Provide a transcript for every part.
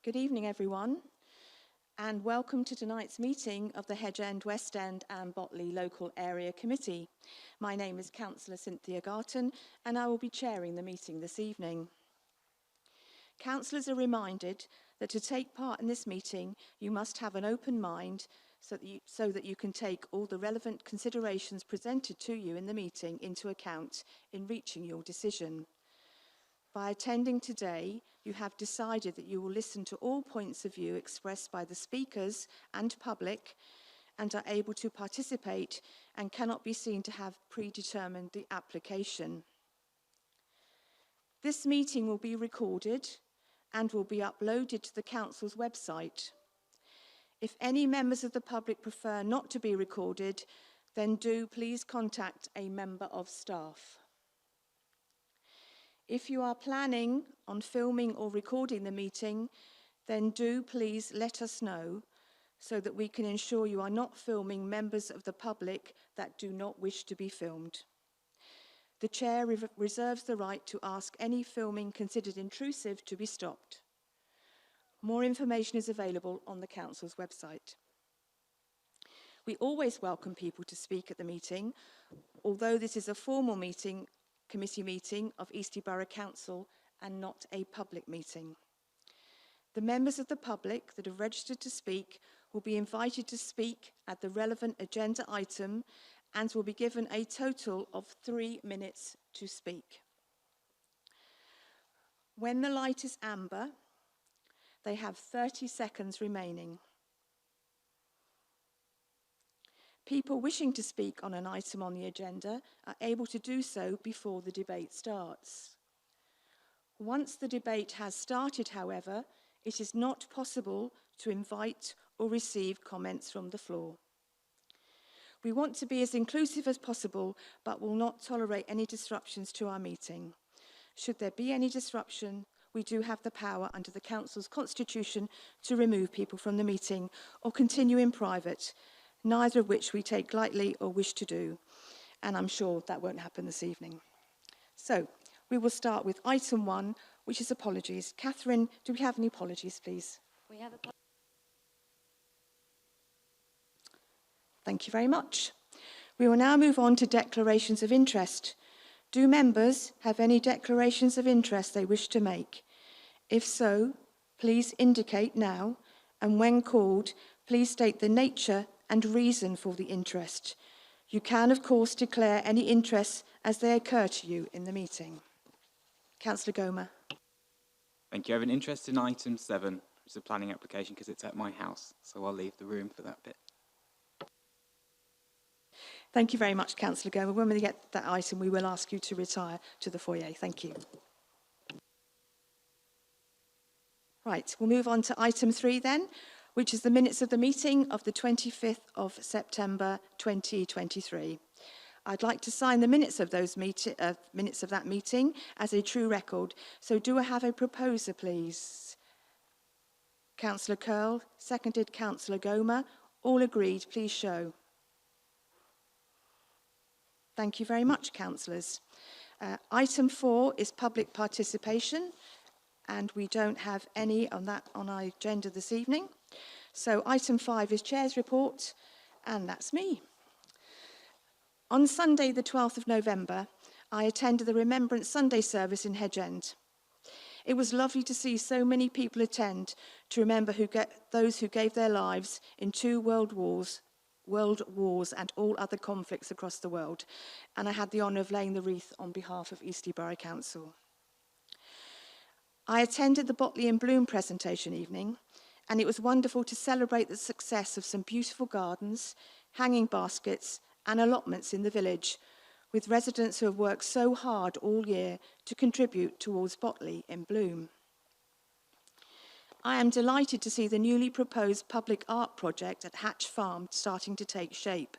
Good evening, everyone, and welcome to tonight's meeting of the Hedge End, West End and Botley Local Area Committee. My name is Councillor Cynthia Garton, and I will be chairing the meeting this evening. Councillors are reminded that to take part in this meeting, you must have an open mind so that you can take all the relevant considerations presented to you in the meeting into account in reaching your decision. By attending today, you have decided that you will listen to all points of view expressed by the speakers and public and are able to participate and cannot be seen to have predetermined the application. This meeting will be recorded and will be uploaded to the Council's website. If any members of the public prefer not to be recorded, then do please contact a member of staff. If you are planning on filming or recording the meeting, then do please let us know so that we can ensure you are not filming members of the public that do not wish to be filmed. The Chair reserves the right to ask any filming considered intrusive to be stopped. More information is available on the Council's website. We always welcome people to speak at the meeting, although this is a formal committee meeting of Eastleigh Borough Council and not a public meeting. The members of the public that have registered to speak will be invited to speak at the relevant agenda item and will be given a total of 3 minutes to speak. When the light is amber, they have 30 seconds remaining. People wishing to speak on an item on the agenda are able to do so before the debate starts. Once the debate has started, however, it is not possible to invite or receive comments from the floor. We want to be as inclusive as possible, but will not tolerate any disruptions to our meeting. Should there be any disruption, we do have the power under the Council's constitution to remove people from the meeting or continue in private, neither of which we take lightly or wish to do, and I'm sure that won't happen this evening. So, we will start with item 1, which is apologies. Catherine, do we have any apologies, please? We have a Thank you very much. We will now move on to declarations of interest. Do members have any declarations of interest they wish to make? If so, please indicate now, and when called, please state the nature and reason for the interest. You can, of course, declare any interests as they occur to you in the meeting. Councillor Gomer. Thank you. I have an interest in item 7, which is a planning application because it's at my house, so I'll leave the room for that bit. Thank you very much, Councillor Gomer. When we get that item, we will ask you to retire to the foyer. Thank you. Right, we'll move on to item 3 then, which is the minutes of the meeting of the 25th of September 2023. I'd like to sign the minutes of that meeting as a true record. So do I have a proposer, please? Councillor Kyrle, seconded Councillor Gomer. All agreed, please show. Thank you very much, councillors. Item 4 is public participation, and we don't have any on our agenda this evening. So item 5 is Chair's report, and that's me. On Sunday, the 12th of November, I attended the Remembrance Sunday service in Hedge End. It was lovely to see so many people attend to remember those who gave their lives in 2 world wars and all other conflicts across the world, and I had the honour of laying the wreath on behalf of Eastleigh Borough Council. I attended the Botley in Bloom presentation evening, and it was wonderful to celebrate the success of some beautiful gardens, hanging baskets and allotments in the village, with residents who have worked so hard all year to contribute towards Botley in Bloom. I am delighted to see the newly proposed public art project at Hatch Farm starting to take shape.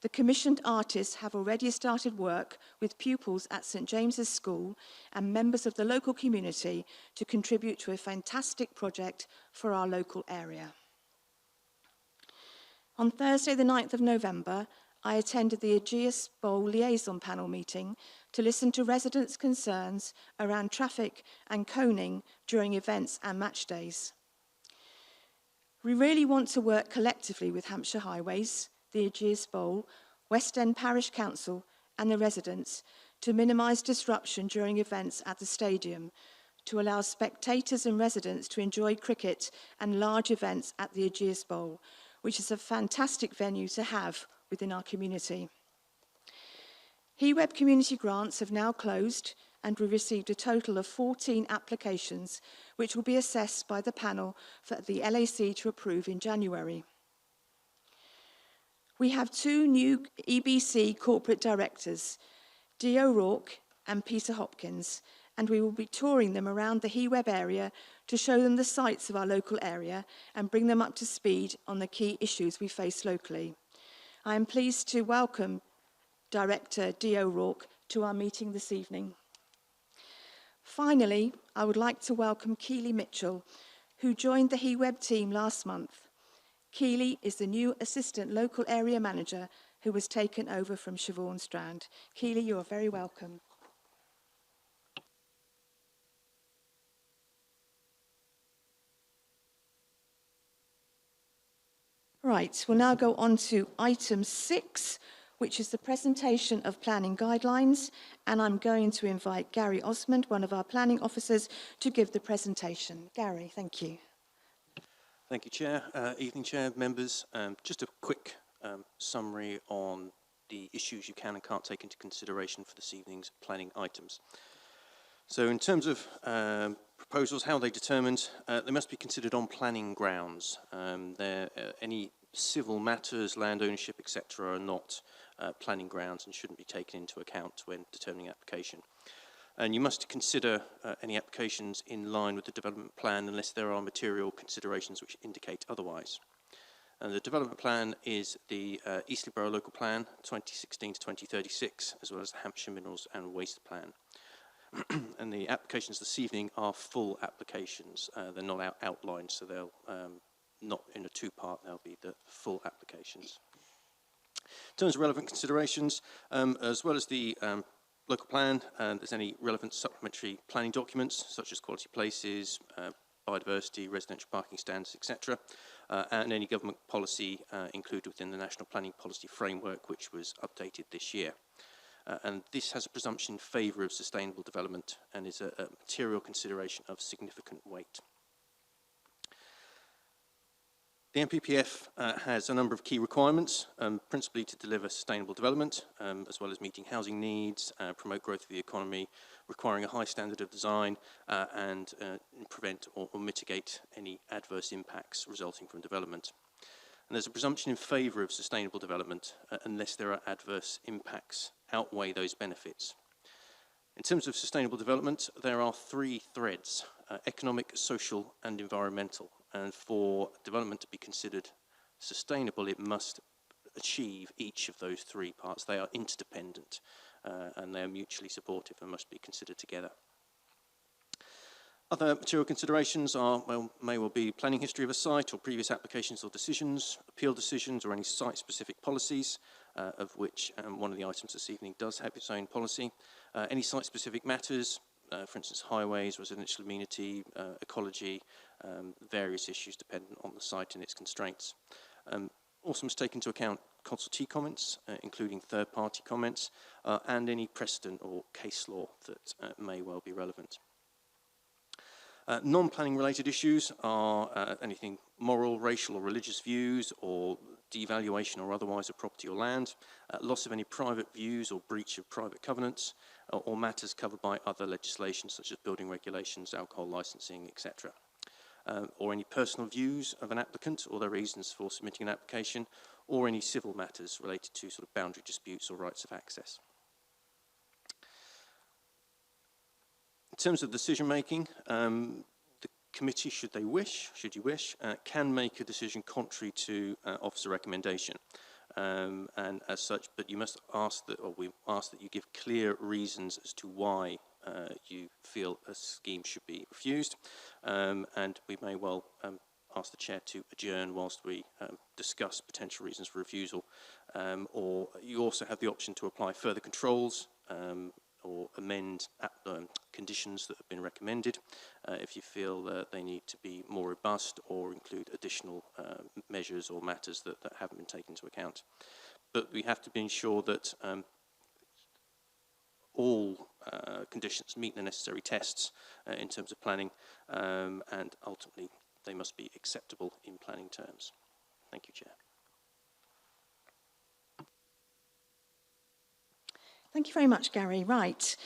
The commissioned artists have already started work with pupils at St James's School and members of the local community to contribute to a fantastic project for our local area. On Thursday, the 9th of November, I attended the Aegeus Bowl Liaison Panel meeting to listen to residents' concerns around traffic and coning during events and match days. We really want to work collectively with Hampshire Highways, the Aegeus Bowl, West End Parish Council and the residents to minimise disruption during events at the stadium, to allow spectators and residents to enjoy cricket and large events at the Aegeus Bowl, which is a fantastic venue to have within our community. HeWeb community grants have now closed and we received a total of 14 applications which will be assessed by the panel for the LAC to approve in January. We have 2 new EBC corporate directors, Dee O'Rourke and Peter Hopkins, and we will be touring them around the HeWeb area to show them the sights of our local area and bring them up to speed on the key issues we face locally. I am pleased to welcome Director Dee O'Rourke to our meeting this evening. Finally, I would like to welcome Kyrle Mitchell, who joined the HeWeb team last month. Kyrle is the new Assistant Local Area Manager who was taken over from Siobhan Strand. Kyrle, you are very welcome. Right, we'll now go on to item 6, which is the presentation of planning guidelines, and I'm going to invite Gary Asman, one of our planning officers, to give the presentation. Gary, thank you. Thank you, Chair. Evening, Chair, members. Just a quick summary on the issues you can and can't take into consideration for this evening's planning items. So in terms of proposals, how are they determined? They must be considered on planning grounds. Any civil matters, land ownership, etc. are not planning grounds and shouldn't be taken into account when determining application. And you must consider any applications in line with the development plan unless there are material considerations which indicate otherwise. And the development plan is the Eastleigh Borough Local Plan 2016 to 2036, as well as the Hampshire Minerals and Waste Plan. And the applications this evening are full applications. They're not outlined, so they'll not in a two-part, they'll be the full applications. In terms of relevant considerations, as well as the local plan, there's any relevant supplementary planning documents, such as quality places, biodiversity, residential parking standards, etc., and any government policy included within the National Planning Policy Framework, which was updated this year. And this has a presumption in favour of sustainable development and is a material consideration of significant weight. The NPPF has a number of key requirements, principally to deliver sustainable development, as well as meeting housing needs, promote growth of the economy, requiring a high standard of design, and prevent or mitigate any adverse impacts resulting from development. And there's a presumption in favour of sustainable development unless there are adverse impacts outweigh those benefits. In terms of sustainable development, there are 3 threads, economic, social and environmental. And for development to be considered sustainable, it must achieve each of those 3 parts. They are interdependent and they are mutually supportive and must be considered together. Other material considerations are, may well be planning history of a site or previous applications or decisions, appeal decisions or any site-specific policies, of which one of the items this evening does have its own policy. Any site-specific matters, for instance, highways, residential amenity, ecology, various issues dependent on the site and its constraints. Also must take into account consultee comments, including third-party comments, and any precedent or case law that may well be relevant. Non-planning related issues are anything moral, racial or religious views or devaluation or otherwise of property or land, loss of any private views or breach of private covenants, or matters covered by other legislation such as building regulations, alcohol licensing, etc. Or any personal views of an applicant or their reasons for submitting an application, or any civil matters related to sort of boundary disputes or rights of access. In terms of decision making, the committee, should you wish, can make a decision contrary to officer recommendation. And as such, but you must ask that, or we ask that you give clear reasons as to why you feel a scheme should be refused. And we may well ask the chair to adjourn whilst we discuss potential reasons for refusal. Or you also have the option to apply further controls or amend conditions that have been recommended if you feel that they need to be more robust or include additional measures or matters that haven't been taken into account. But we have to be ensured that all conditions meet the necessary tests in terms of planning, and ultimately they must be acceptable in planning terms. Thank you, Chair. Thank you very much, Gary. Right,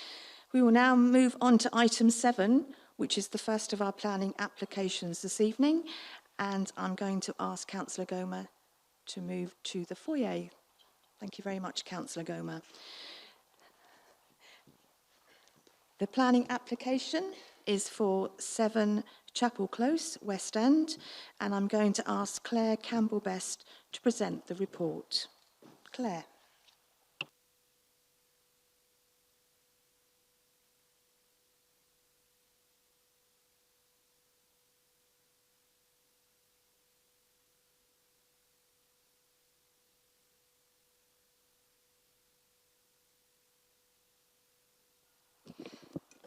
we will now move on to item 7, which is the first of our planning applications this evening, and I'm going to ask Councillor Gomer to move to the foyer. Thank you very much, Councillor Gomer. The planning application is for 7 Chapel Close, West End, and I'm going to ask Claire Campbell-Best to present the report. Claire.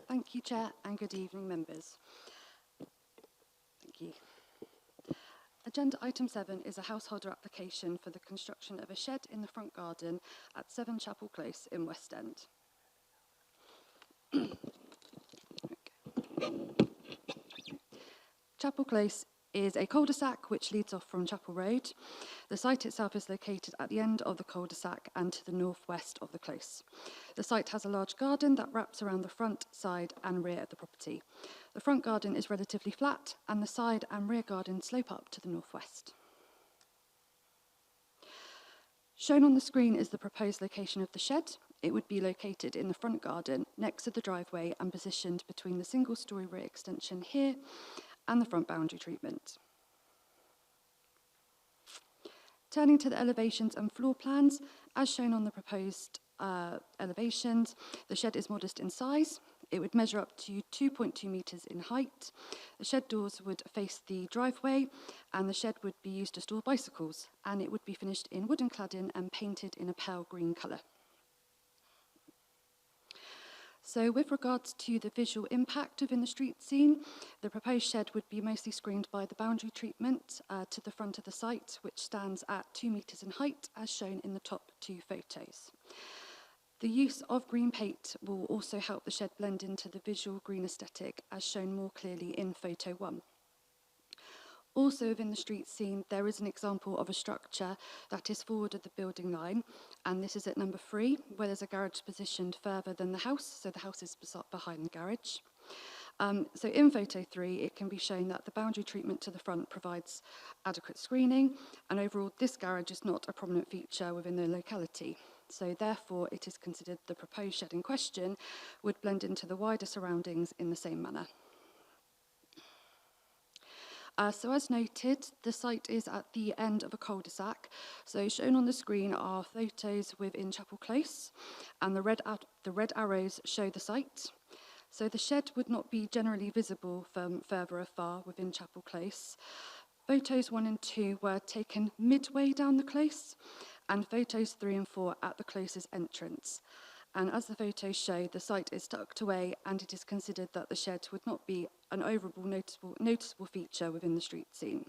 Thank you, Chair, and good evening, members. Thank you. Agenda item 7 is a householder application for the construction of a shed in the front garden at 7 Chapel Close in West End. Chapel Close is a cul-de-sac which leads off from Chapel Road. The site itself is located at the end of the cul-de-sac and to the northwest of the close. The site has a large garden that wraps around the front, side and rear of the property. The front garden is relatively flat and the side and rear garden slope up to the northwest. Shown on the screen is the proposed location of the shed. It would be located in the front garden next to the driveway and positioned between the single-storey rear extension here and the front boundary treatment. Turning to the elevations and floor plans, as shown on the proposed elevations, the shed is modest in size. It would measure up to 2.2 metres in height. The shed doors would face the driveway and the shed would be used to store bicycles, and it would be finished in wooden cladding and painted in a pale green colour. So with regards to the visual impact within the street scene, the proposed shed would be mostly screened by the boundary treatment to the front of the site, which stands at 2 metres in height, as shown in the top 2 photos. The use of green paint will also help the shed blend into the visual green aesthetic, as shown more clearly in photo 1. Also within the street scene, there is an example of a structure that is forward of the building line, and this is at number 3, where there's a garage positioned further than the house, so the house is behind the garage. So in photo 3, it can be shown that the boundary treatment to the front provides adequate screening, and overall this garage is not a prominent feature within the locality. So therefore, it is considered the proposed shed in question would blend into the wider surroundings in the same manner. So as noted, the site is at the end of a cul-de-sac. So shown on the screen are photos within Chapel Close, and the red arrows show the site. So the shed would not be generally visible from further afar within Chapel Close. Photos 1 and 2 were taken midway down the close, and photos 3 and 4 at the close's entrance. And as the photos show, the site is tucked away, and it is considered that the shed would not be an overall noticeable feature within the street scene.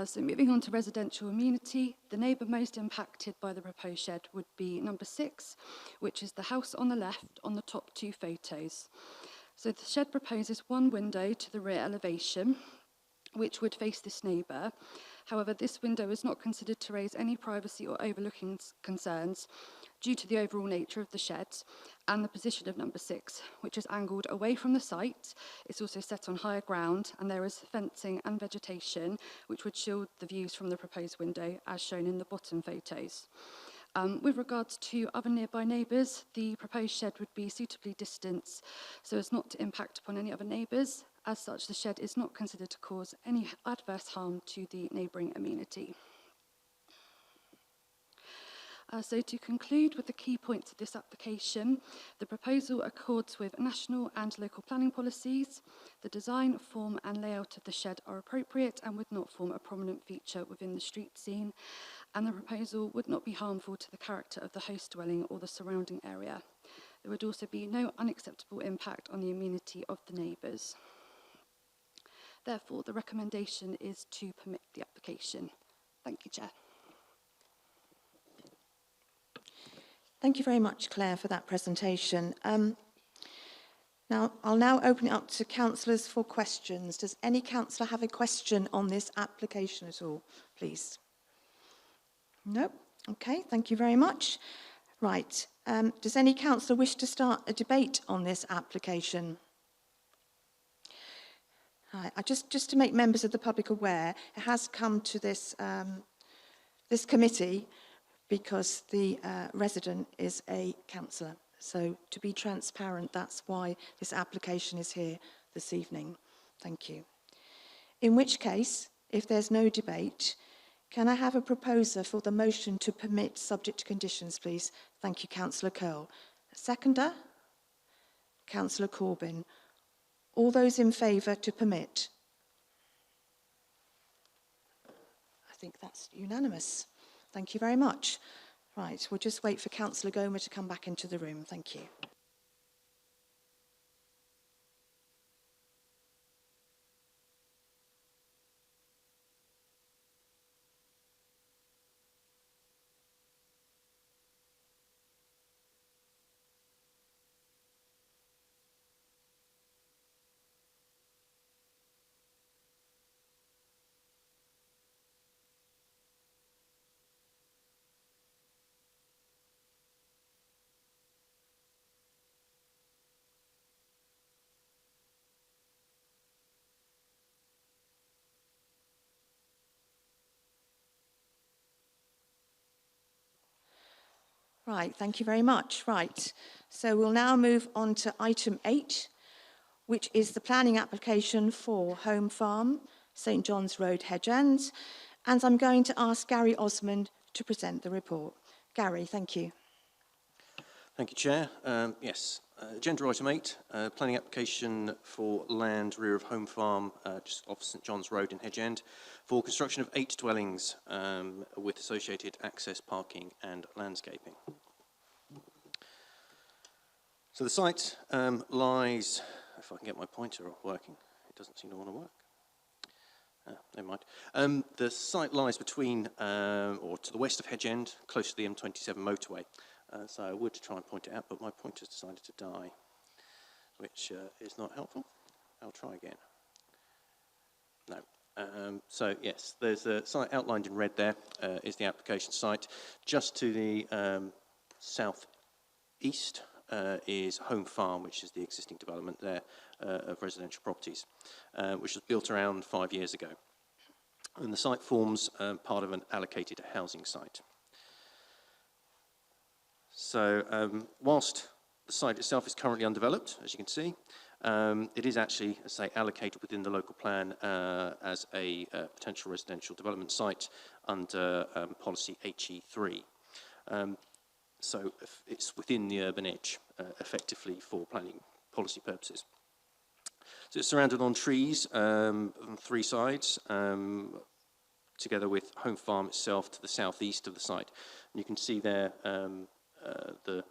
So moving on to residential amenity, the neighbour most impacted by the proposed shed would be number 6, which is the house on the left on the top 2 photos. So the shed proposes 1 window to the rear elevation, which would face this neighbour. However, this window is not considered to raise any privacy or overlooking concerns due to the overall nature of the shed and the position of number 6, which is angled away from the site. It's also set on higher ground, and there is fencing and vegetation which would shield the views from the proposed window, as shown in the bottom photos. With regards to other nearby neighbours, the proposed shed would be suitably distanced so as not to impact upon any other neighbours. As such, the shed is not considered to cause any adverse harm to the neighbouring amenity. So to conclude with the key points of this application, the proposal accords with national and local planning policies. The design, form and layout of the shed are appropriate and would not form a prominent feature within the street scene. And the proposal would not be harmful to the character of the host dwelling or the surrounding area. There would also be no unacceptable impact on the amenity of the neighbours. Therefore, the recommendation is to permit the application. Thank you, Chair. Thank you very much, Claire, for that presentation. I'll now open it up to councillors for questions. Does any councillor have a question on this application at all, please? No? Okay, thank you very much. Right, does any councillor wish to start a debate on this application? Just to make members of the public aware, it has come to this committee because the resident is a councillor. So to be transparent, that's why this application is here this evening. Thank you. In which case, if there's no debate, can I have a proposer for the motion to permit subject to conditions, please? Thank you, Councillor Kyrle. Seconder? Councillor Corben. All those in favour to permit? I think that's unanimous. Thank you very much. Right, we'll just wait for Councillor Gomer to come back into the room. Thank you. Right, thank you very much. Right, so we'll now move on to item 8, which is the planning application for Home Farm, St John's Road, Hedge End. And I'm going to ask Gary Osmond to present the report. Gary, thank you. Thank you, Chair. Yes, agenda item 8, planning application for land rear of Home Farm, just off St John's Road in Hedge End, for construction of 8 dwellings with associated access, parking and landscaping. So the site lies, if I can get my pointer working, it doesn't seem to want to work. Never mind. The site lies between, or to the west of Hedge End, close to the M27 motorway. So I would try and point it out, but my pointer's decided to die, which is not helpful. I'll try again. No. So yes, there's a site outlined in red there, is the application site. Just to the south-east is Home Farm, which is the existing development there of residential properties, which was built around 5 years ago. And the site forms part of an allocated housing site. So whilst the site itself is currently undeveloped, as you can see, it is actually, as I say, allocated within the local plan as a potential residential development site under policy HE3. So it's within the urban edge, effectively for planning policy purposes. So it's surrounded on trees on 3 sides, together with Home Farm itself to the southeast of the site. And you can see there the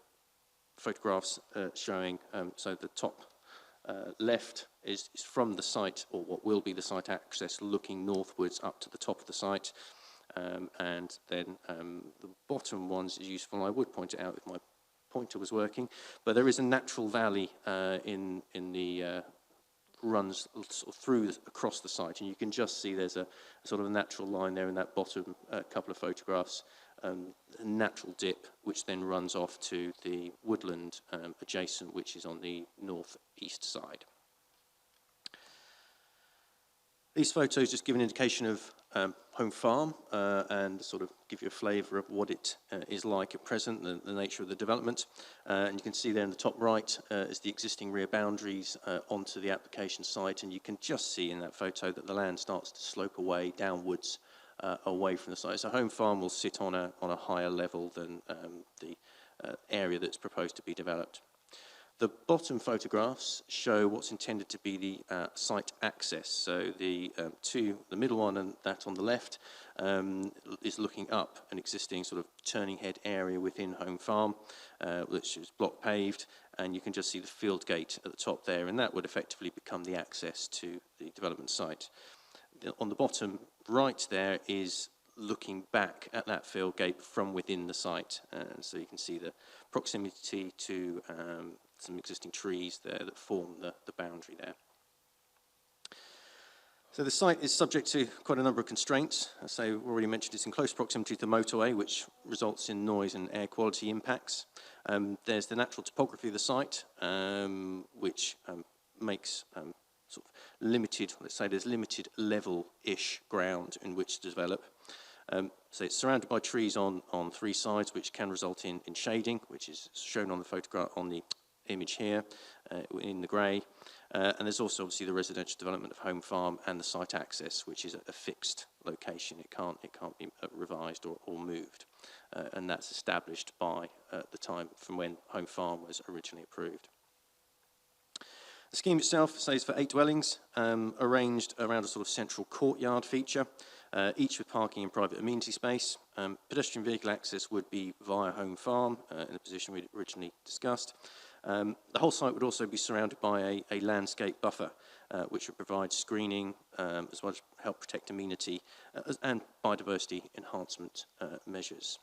photographs showing, so the top left is from the site, or what will be the site access, looking northwards up to the top of the site. And then the bottom ones is useful. I would point it out if my pointer was working, but there is a natural valley in the runs sort of through across the site, and you can just see there's a sort of a natural line there in that bottom couple of photographs, a natural dip which then runs off to the woodland adjacent, which is on the northeast side. These photos just give an indication of Home Farm and sort of give you a flavour of what it is like at present, the nature of the development. And you can see there in the top right is the existing rear boundaries onto the application site, and you can just see in that photo that the land starts to slope away downwards away from the site. So home farm will sit on a higher level than the area that's proposed to be developed. The bottom photographs show what's intended to be the site access. So the middle one and that on the left is looking up an existing sort of turning head area within home farm, which is block paved, and you can just see the field gate at the top there, and that would effectively become the access to the development site. On the bottom right there is looking back at that field gate from within the site, and so you can see the proximity to some existing trees there that form the boundary there. So the site is subject to quite a number of constraints. As I already mentioned, it's in close proximity to the motorway, which results in noise and air quality impacts. There's the natural topography of the site, which makes sort of limited, let's say there's limited level-ish ground in which to develop. So it's surrounded by trees on three sides, which can result in shading, which is shown on the photograph, on the image here in the grey. And there's also obviously the residential development of home farm and the site access, which is a fixed location. It can't be revised or moved. And that's established by the time from when home farm was originally approved. The scheme itself says for 8 dwellings, arranged around a sort of central courtyard feature, each with parking and private amenity space. Pedestrian vehicle access would be via home farm in the position we originally discussed. The whole site would also be surrounded by a landscape buffer, which would provide screening as well as help protect amenity and biodiversity enhancement measures.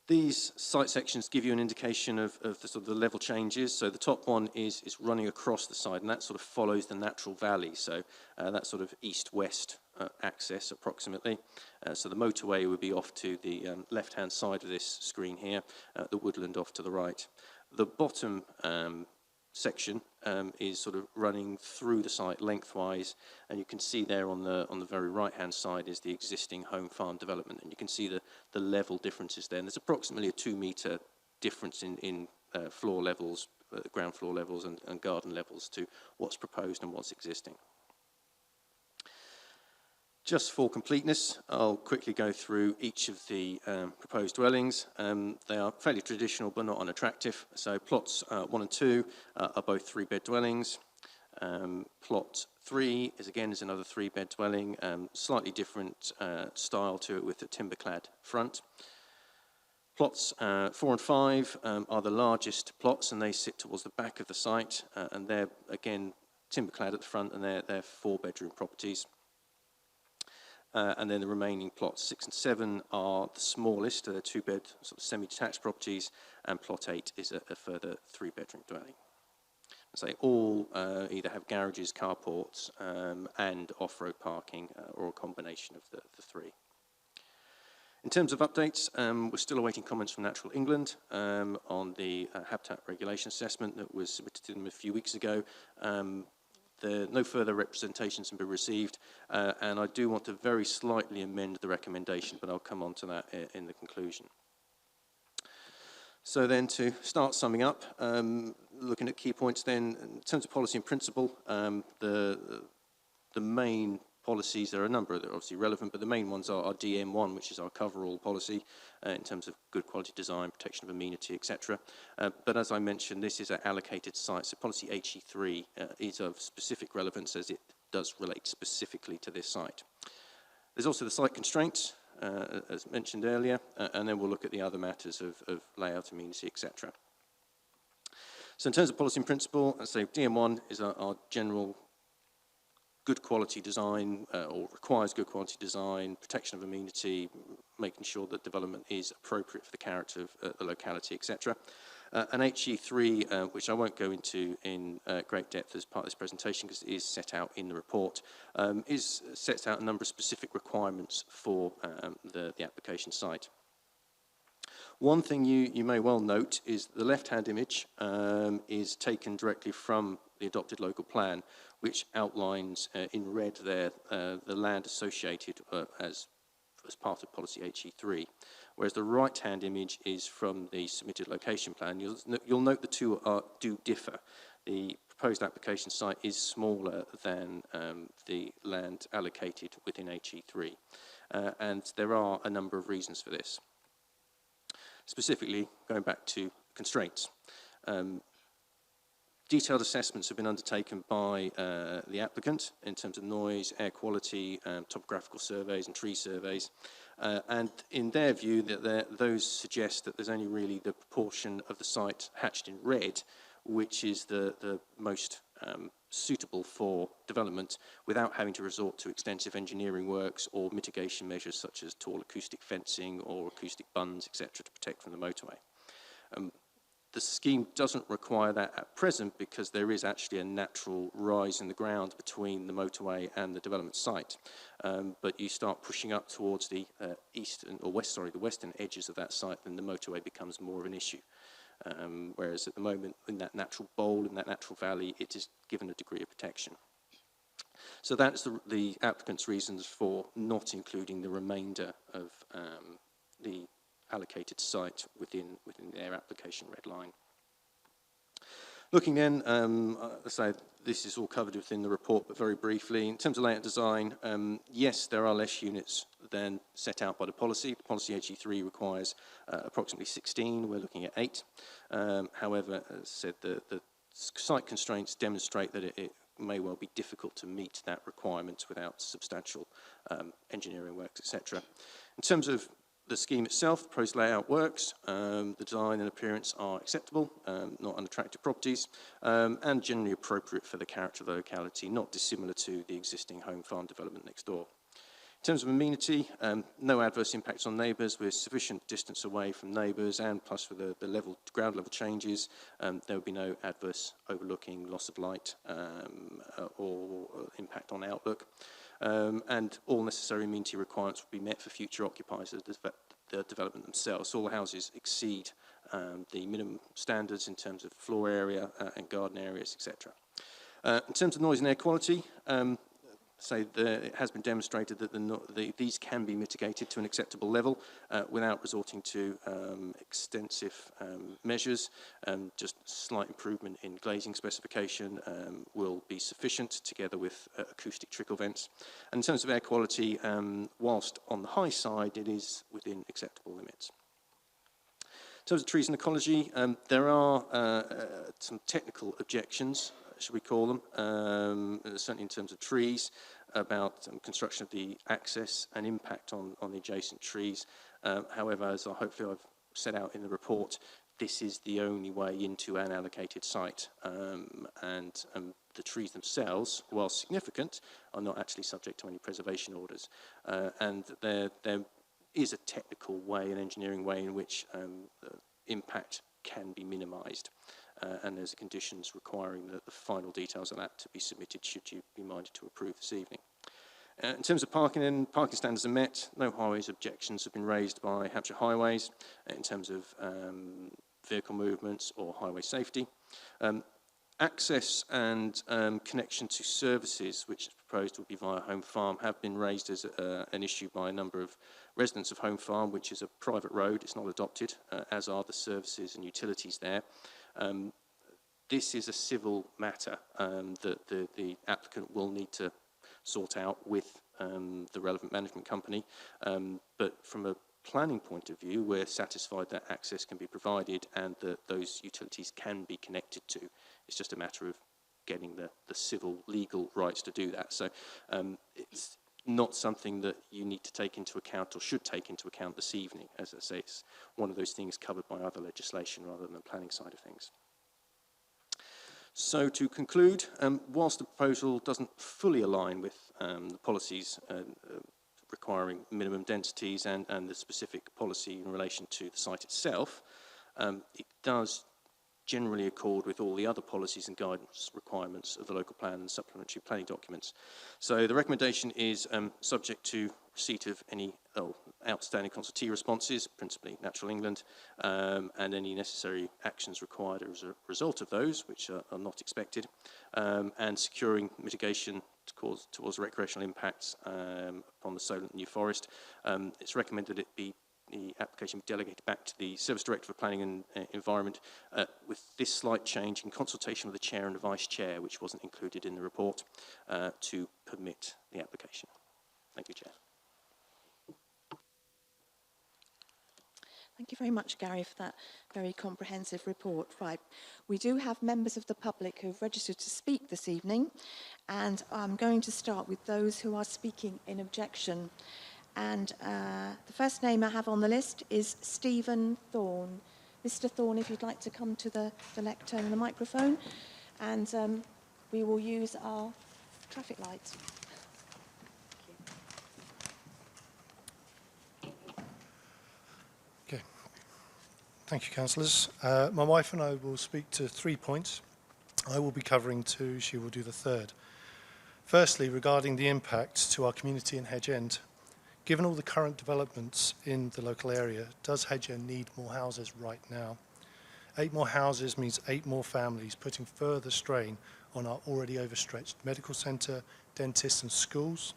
These site sections give you an indication of the sort of the level changes. So the top one is running across the side, and that sort of follows the natural valley. So that sort of east-west access approximately. So the motorway would be off to the left-hand side of this screen here, the woodland off to the right. The bottom section is sort of running through the site lengthwise, and you can see there on the very right-hand side is the existing home farm development, and you can see the level differences there. And there's approximately a 2-metre difference in floor levels, ground floor levels and garden levels to what's proposed and what's existing. Just for completeness, I'll quickly go through each of the proposed dwellings. They are fairly traditional but not unattractive. So plots 1 and 2 are both 3-bed dwellings. Plot 3 is another 3-bed dwelling, slightly different style to it with a timber-clad front. Plots 4 and 5 are the largest plots, and they sit towards the back of the site, and they're again timber-clad at the front, and they're 4-bedroom properties. And then the remaining plots 6 and 7 are the smallest, they're 2-bed sort of semi-detached properties, and plot 8 is a further 3-bedroom dwelling. So they all either have garages, carports, and off-road parking, or a combination of the three. In terms of updates, we're still awaiting comments from Natural England on the habitat regulation assessment that was submitted to them a few weeks ago. No further representations have been received, and I do want to very slightly amend the recommendation, but I'll come on to that in the conclusion. So then to start summing up, looking at key points then, in terms of policy and principle, the main policies, there are a number that are obviously relevant, but the main ones are DM1, which is our cover-all policy in terms of good quality design, protection of amenity, etc. But as I mentioned, this is an allocated site, so policy HE3 is of specific relevance as it does relate specifically to this site. There's also the site constraints, as mentioned earlier, and then we'll look at the other matters of layout, amenity, etc. So in terms of policy and principle, I'd say DM1 is our general good quality design, or requires good quality design, protection of amenity, making sure that development is appropriate for the character of the locality, etc. And HE3, which I won't go into in great depth as part of this presentation because it is set out in the report, sets out a number of specific requirements for the application site. One thing you may well note is the left-hand image is taken directly from the adopted local plan, which outlines in red there the land associated as part of policy HE3, whereas the right-hand image is from the submitted location plan. You'll note the two do differ. The proposed application site is smaller than the land allocated within HE3. And there are a number of reasons for this. Specifically, going back to constraints. Detailed assessments have been undertaken by the applicant in terms of noise, air quality, topographical surveys and tree surveys. And in their view, those suggest that there's only really the proportion of the site hatched in red, which is the most suitable for development without having to resort to extensive engineering works or mitigation measures such as tall acoustic fencing or acoustic bunds, etc., to protect from the motorway. The scheme doesn't require that at present because there is actually a natural rise in the ground between the motorway and the development site. But you start pushing up towards the the western edges of that site, then the motorway becomes more of an issue. Whereas at the moment, in that natural bowl, in that natural valley, it is given a degree of protection. So that's the applicant's reasons for not including the remainder of the allocated site within their application red line. Looking then, so this is all covered within the report, but very briefly, in terms of layout design, yes, there are less units than set out by the policy. The policy HE3 requires approximately 16, we're looking at 8. However, as I said, the site constraints demonstrate that it may well be difficult to meet that requirement without substantial engineering works, etc. In terms of the scheme itself, the proposed layout works, the design and appearance are acceptable, not unattractive properties, and generally appropriate for the character of the locality, not dissimilar to the existing home farm development next door. In terms of amenity, no adverse impacts on neighbours. We're sufficient distance away from neighbours, and plus with the ground level changes, there will be no adverse overlooking, loss of light, or impact on outlook. And all necessary amenity requirements will be met for future occupiers of the development themselves. So all the houses exceed the minimum standards in terms of floor area and garden areas, etc. In terms of noise and air quality, it has been demonstrated that these can be mitigated to an acceptable level without resorting to extensive measures. Just slight improvement in glazing specification will be sufficient, together with acoustic trickle vents. And in terms of air quality, whilst on the high side, it is within acceptable limits. In terms of trees and ecology, there are some technical objections, should we call them, certainly in terms of trees, about construction of the access and impact on the adjacent trees. However, as hopefully I've set out in the report, this is the only way into an allocated site, and the trees themselves, while significant, are not actually subject to any preservation orders. And there is a technical way, an engineering way, in which impact can be minimised. And there's conditions requiring the final details of that to be submitted should you be minded to approve this evening. In terms of parking standards are met. No highways objections have been raised by Hampshire Highways in terms of vehicle movements or highway safety. Access and connection to services, which is proposed will be via Home Farm, have been raised as an issue by a number of residents of Home Farm, which is a private road. It's not adopted, as are the services and utilities there. This is a civil matter that the applicant will need to sort out with the relevant management company. But from a planning point of view, we're satisfied that access can be provided and that those utilities can be connected to. It's just a matter of getting the civil legal rights to do that. So it's not something that you need to take into account or should take into account this evening. As I say, it's one of those things covered by other legislation rather than the planning side of things. So to conclude, whilst the proposal doesn't fully align with the policies requiring minimum densities and the specific policy in relation to the site itself, it does generally accord with all the other policies and guidance requirements of the local plan and supplementary planning documents. So the recommendation is subject to receipt of any outstanding consultee responses, principally Natural England, and any necessary actions required as a result of those, which are not expected, and securing mitigation towards recreational impacts upon the Solent New Forest. It's recommended it be the application be delegated back to the Service Director for Planning and Environment with this slight change in consultation with the Chair and the Vice Chair, which wasn't included in the report, to permit the application. Thank you, Chair. Thank you very much, Gary, for that very comprehensive report. Right, we do have members of the public who have registered to speak this evening, and I'm going to start with those who are speaking in objection. And the first name I have on the list is Stephen Thorne. Mr. Thorne, if you'd like to come to the lectern and the microphone, and we will use our traffic lights. Thank you, Councillors. My wife and I will speak to 3 points. I will be covering 2, she will do the third. Firstly, regarding the impact to our community in Hedge End. Given all the current developments in the local area, does Hedge End need more houses right now? 8 more houses means 8 more families, putting further strain on our already overstretched medical centre, dentists and schools.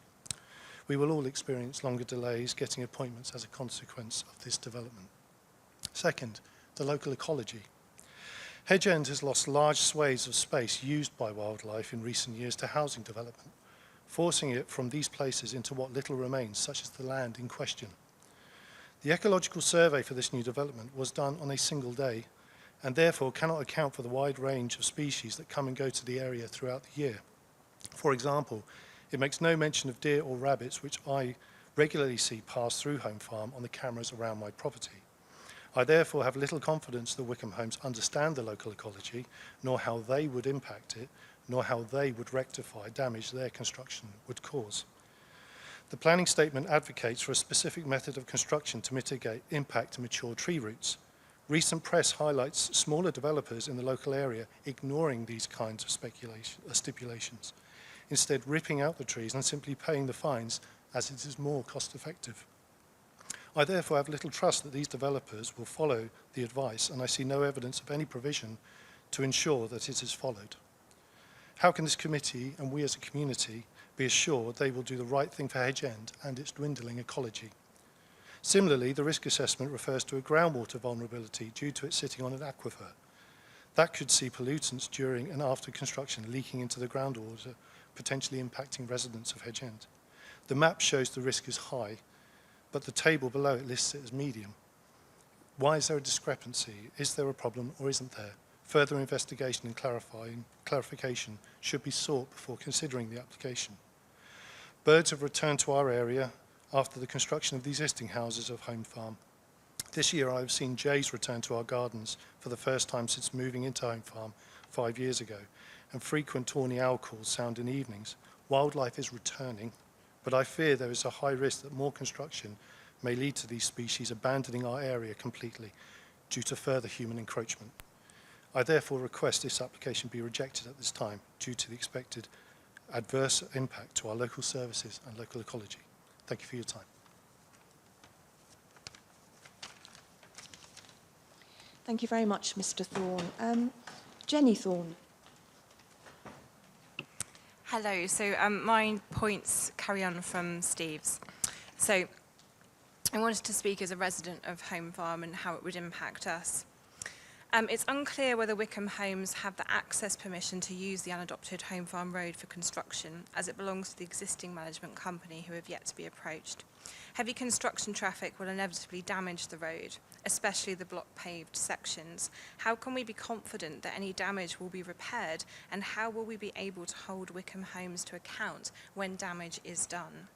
We will all experience longer delays getting appointments as a consequence of this development. Second, the local ecology. Hedge End has lost large swathes of space used by wildlife in recent years to housing development, forcing it from these places into what little remains, such as the land in question. The ecological survey for this new development was done on a single day and therefore cannot account for the wide range of species that come and go to the area throughout the year. For example, it makes no mention of deer or rabbits, which I regularly see pass through Home Farm on the cameras around my property. I therefore have little confidence that Wickham Homes understand the local ecology, nor how they would impact it, nor how they would rectify damage their construction would cause. The planning statement advocates for a specific method of construction to mitigate impact to mature tree roots. Recent press highlights smaller developers in the local area ignoring these kinds of stipulations, instead ripping out the trees and simply paying the fines as it is more cost effective. I therefore have little trust that these developers will follow the advice, and I see no evidence of any provision to ensure that it is followed. How can this committee and we as a community be assured they will do the right thing for Hedge End and its dwindling ecology? Similarly, the risk assessment refers to a groundwater vulnerability due to it sitting on an aquifer. That could see pollutants during and after construction leaking into the groundwater, potentially impacting residents of Hedge End. The map shows the risk is high, but the table below it lists it as medium. Why is there a discrepancy? Is there a problem or isn't there? Further investigation and clarification should be sought before considering the application. Birds have returned to our area after the construction of the existing houses of Home Farm. This year I have seen jays return to our gardens for the first time since moving into Home Farm 5 years ago, and frequent tawny owl calls sound in evenings. Wildlife is returning, but I fear there is a high risk that more construction may lead to these species abandoning our area completely due to further human encroachment. I therefore request this application be rejected at this time due to the expected adverse impact to our local services and local ecology. Thank you for your time. Thank you very much, Mr. Thorne. Jenny Thorne. Hello, so my points carry on from Steve's. So I wanted to speak as a resident of Home Farm and how it would impact us. It's unclear whether Wickham Homes have the access permission to use the unadopted Home Farm Road for construction, as it belongs to the existing management company who have yet to be approached. Heavy construction traffic will inevitably damage the road, especially the block paved sections. How can we be confident that any damage will be repaired, and how will we be able to hold Wickham Homes to account when damage is done?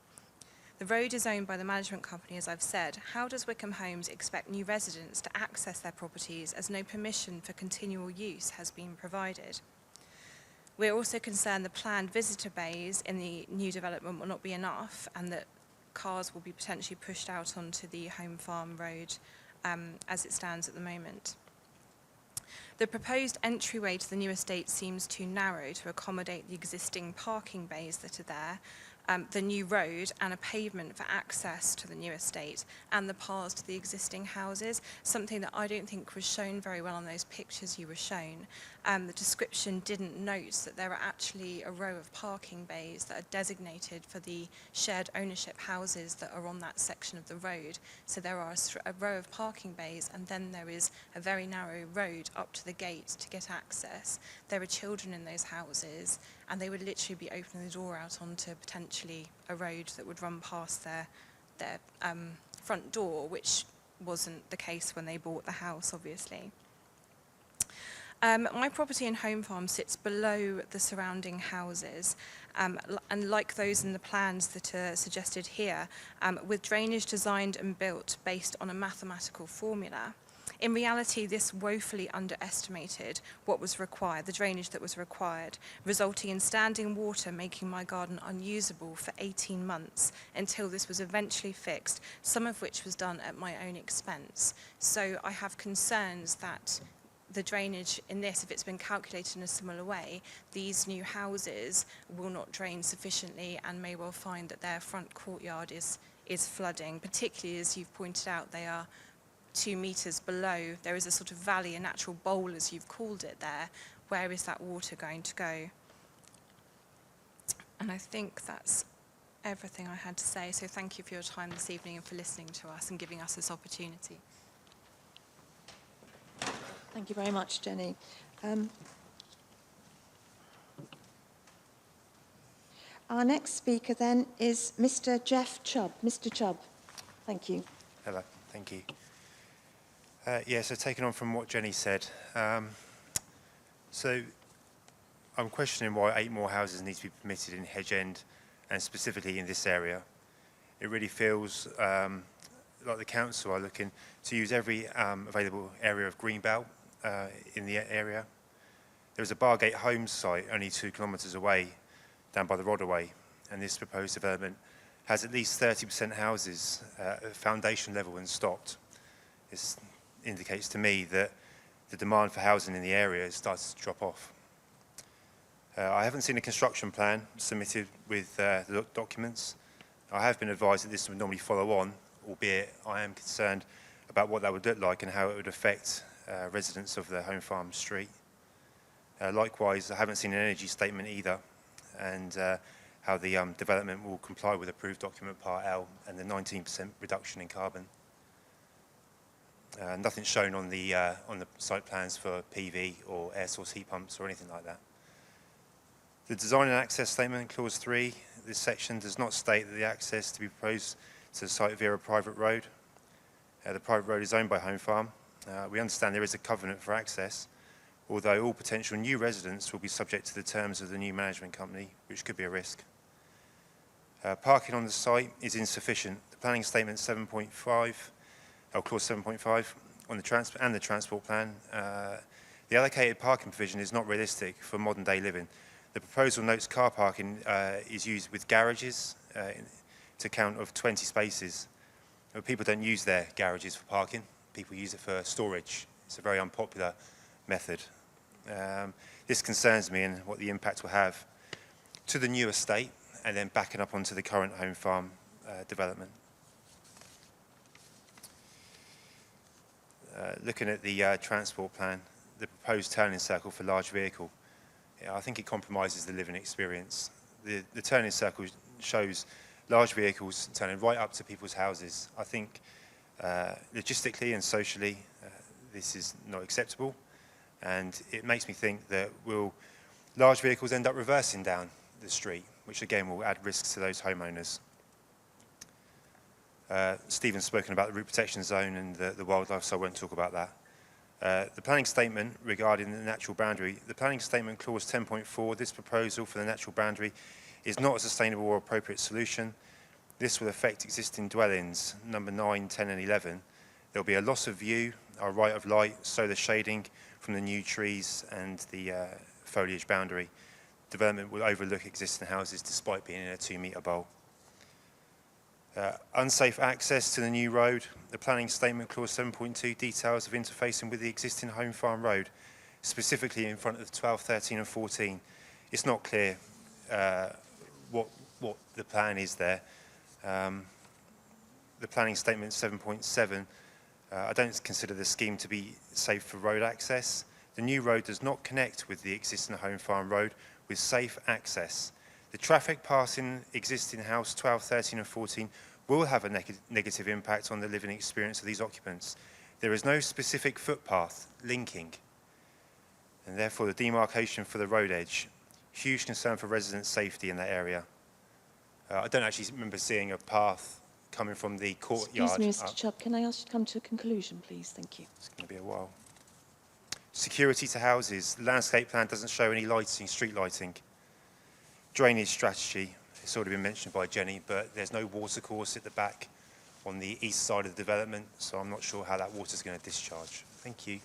The road is owned by the management company, as I've said. How does Wickham Homes expect new residents to access their properties as no permission for continual use has been provided? We're also concerned the planned visitor bays in the new development will not be enough, and that cars will be potentially pushed out onto the Home Farm Road as it stands at the moment. The proposed entryway to the new estate seems too narrow to accommodate the existing parking bays that are there, the new road and a pavement for access to the new estate and the paths to the existing houses, something that I don't think was shown very well on those pictures you were shown. The description didn't note that there are actually a row of parking bays that are designated for the shared ownership houses that are on that section of the road. So there are a row of parking bays, and then there is a very narrow road up to the gate to get access. There are children in those houses, and they would literally be opening the door out onto potentially a road that would run past their front door, which wasn't the case when they bought the house, obviously. My property and home farm sits below the surrounding houses, and like those in the plans that are suggested here, with drainage designed and built based on a mathematical formula. In reality, this woefully underestimated what was required, the drainage that was required, resulting in standing water making my garden unusable for 18 months until this was eventually fixed, some of which was done at my own expense. So I have concerns that the drainage in this, if it's been calculated in a similar way, these new houses will not drain sufficiently and may well find that their front courtyard is flooding, particularly as you've pointed out, they are 2 metres below. There is a sort of valley, a natural bowl as you've called it there. Where is that water going to go? And I think that's everything I had to say. So thank you for your time this evening and for listening to us and giving us this opportunity. Thank you very much, Jenny. Our next speaker then is Mr. Jeff Chubb. Mr. Chubb, thank you. Hello, thank you. So taking on from what Jenny said, so I'm questioning why 8 more houses need to be permitted in Hedge End and specifically in this area. It really feels like the council are looking to use every available area of greenbelt in the area. There is a Bargate Homes site only 2 kilometres away down by the Hadaway, and this proposed development has at least 30% houses at foundation level and stopped. This indicates to me that the demand for housing in the area has started to drop off. I haven't seen a construction plan submitted with the documents. I have been advised that this would normally follow on, albeit I am concerned about what that would look like and how it would affect residents of the home farm street. Likewise, I haven't seen an energy statement either, and how the development will comply with approved document Part L and the 19% reduction in carbon. Nothing shown on the site plans for PV or air source heat pumps or anything like that. The design and access statement, clause 3, this section does not state that the access to be proposed to the site via a private road. The private road is owned by Home Farm. We understand there is a covenant for access, although all potential new residents will be subject to the terms of the new management company, which could be a risk. Parking on the site is insufficient. The planning statement 7.5, clause 7.5 on the transport plan, the allocated parking provision is not realistic for modern day living. The proposal notes car parking is used with garages to count of 20 spaces. But people don't use their garages for parking. People use it for storage. It's a very unpopular method. This concerns me and what the impact will have to the new estate and then backing up onto the current home farm development. Looking at the transport plan, the proposed turning circle for large vehicle, I think it compromises the living experience. The turning circle shows large vehicles turning right up to people's houses. I think logistically and socially this is not acceptable, and it makes me think that will large vehicles end up reversing down the street, which again will add risks to those homeowners. Stephen's spoken about the root protection zone and the wildlife, so I won't talk about that. The planning statement regarding the natural boundary, the planning statement clause 10.4, this proposal for the natural boundary is not a sustainable or appropriate solution. This will affect existing dwellings, number 9, 10 and 11. There will be a loss of view, our right of light, solar shading from the new trees and the foliage boundary. Development will overlook existing houses despite being in a 2-metre bowl. Unsafe access to the new road. The planning statement clause 7.2 details of interfacing with the existing home farm road, specifically in front of 12, 13 and 14. It's not clear what what the plan is there. The planning statement 7.7, I don't consider the scheme to be safe for road access. The new road does not connect with the existing home farm road with safe access. The traffic passing existing house 12, 13 and 14 will have a negative impact on the living experience of these occupants. There is no specific footpath linking, and therefore the demarcation for the road edge. Huge concern for resident safety in that area. I don't actually remember seeing a path coming from the courtyard. Excuse me, Mr. Chubb, can I ask you to come to a conclusion, please? Thank you. It's going to be a while. Security to houses. The landscape plan doesn't show any lighting, street lighting. Drainage strategy. It's already been mentioned by Jenny, but there's no water course at the back on the east side of the development, so I'm not sure how that water's going to discharge. Thank you.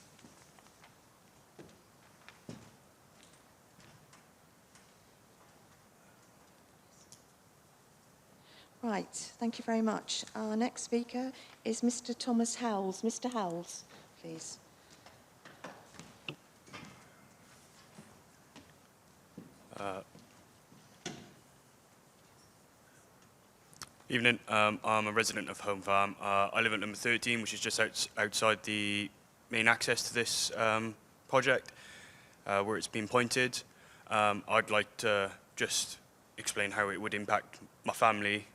Right, thank you very much. Our next speaker is Mr. Thomas Howells. Mr. Howells, please. Evening. I'm a resident of Home Farm. I live at number 13, which is just outside the main access to this project, where it's been pointed. I'd like to just explain how it would impact my family,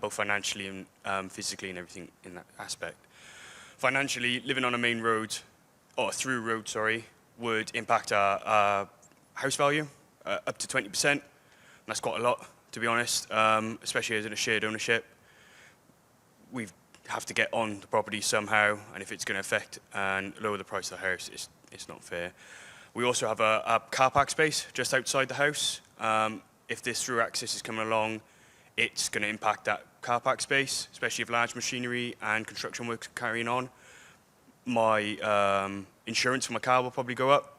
both financially and physically and everything in that aspect. Financially, living on a main road, or through road, sorry, would impact our house value up to 20%. And that's quite a lot, to be honest, especially as in a shared ownership. We have to get on the property somehow, and if it's going to affect and lower the price of the house, it's not fair. We also have a car park space just outside the house. If this through access is coming along, it's going to impact that car park space, especially if large machinery and construction work are carrying on. My insurance for my car will probably go up,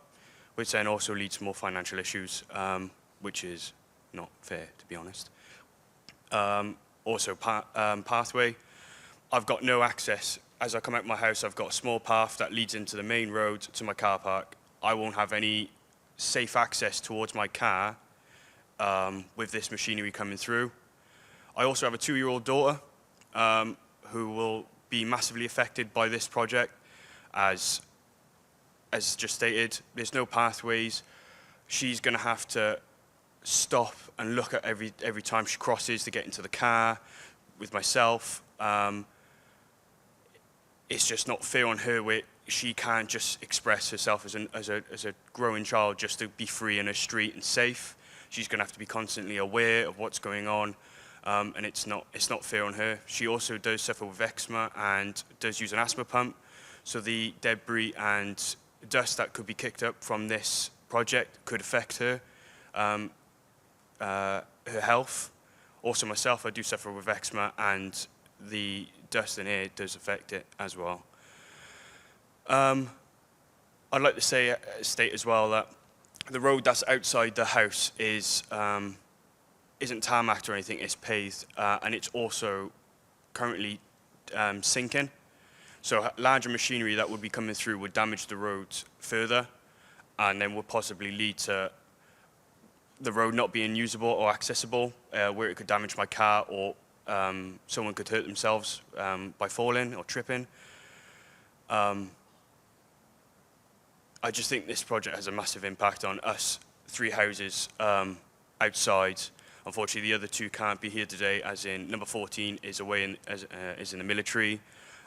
which then also leads to more financial issues, which is not fair, to be honest. Also, pathway. I've got no access. As I come out my house, I've got a small path that leads into the main road to my car park. I won't have any safe access towards my car with this machinery coming through. I also have a 2-year-old daughter who will be massively affected by this project. As just stated, there's no pathways. She's going to have to stop and look at every time she crosses to get into the car with myself. It's just not fair on her where she can't just express herself as a growing child just to be free in a street and safe. She's going to have to be constantly aware of what's going on, and it's not fair on her. She also does suffer with eczema and does use an asthma pump, so the debris and dust that could be kicked up from this project could affect her health. Also myself, I do suffer with eczema, and the dust in air does affect it as well. I'd like to state as well that the road that's outside the house isn't tarmacked or anything, it's paved, and it's also currently sinking. So larger machinery that would be coming through would damage the road further, and then would possibly lead to the road not being usable or accessible, where it could damage my car, or someone could hurt themselves by falling or tripping. I just think this project has a massive impact on us 3 houses outside. Unfortunately, the other 2 can't be here today, as in number 14 is away is in the military,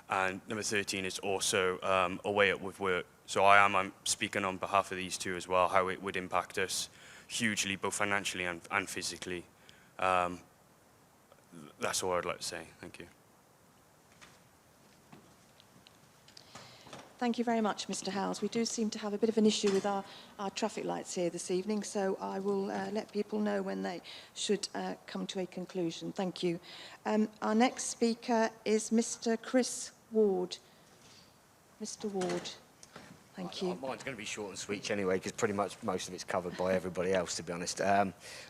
and number 13 is also away with work. So I'm speaking on behalf of these 2 as well, how it would impact us hugely, both financially and physically. That's all I'd like to say. Thank you. Thank you very much, Mr. Howells. We do seem to have a bit of an issue with our traffic lights here this evening, so I will let people know when they should come to a conclusion. Thank you. Our next speaker is Mr. Chris Ward. Mr. Ward. Thank you. Mine's going to be short and sweet anyway, because pretty much most of it's covered by everybody else, to be honest.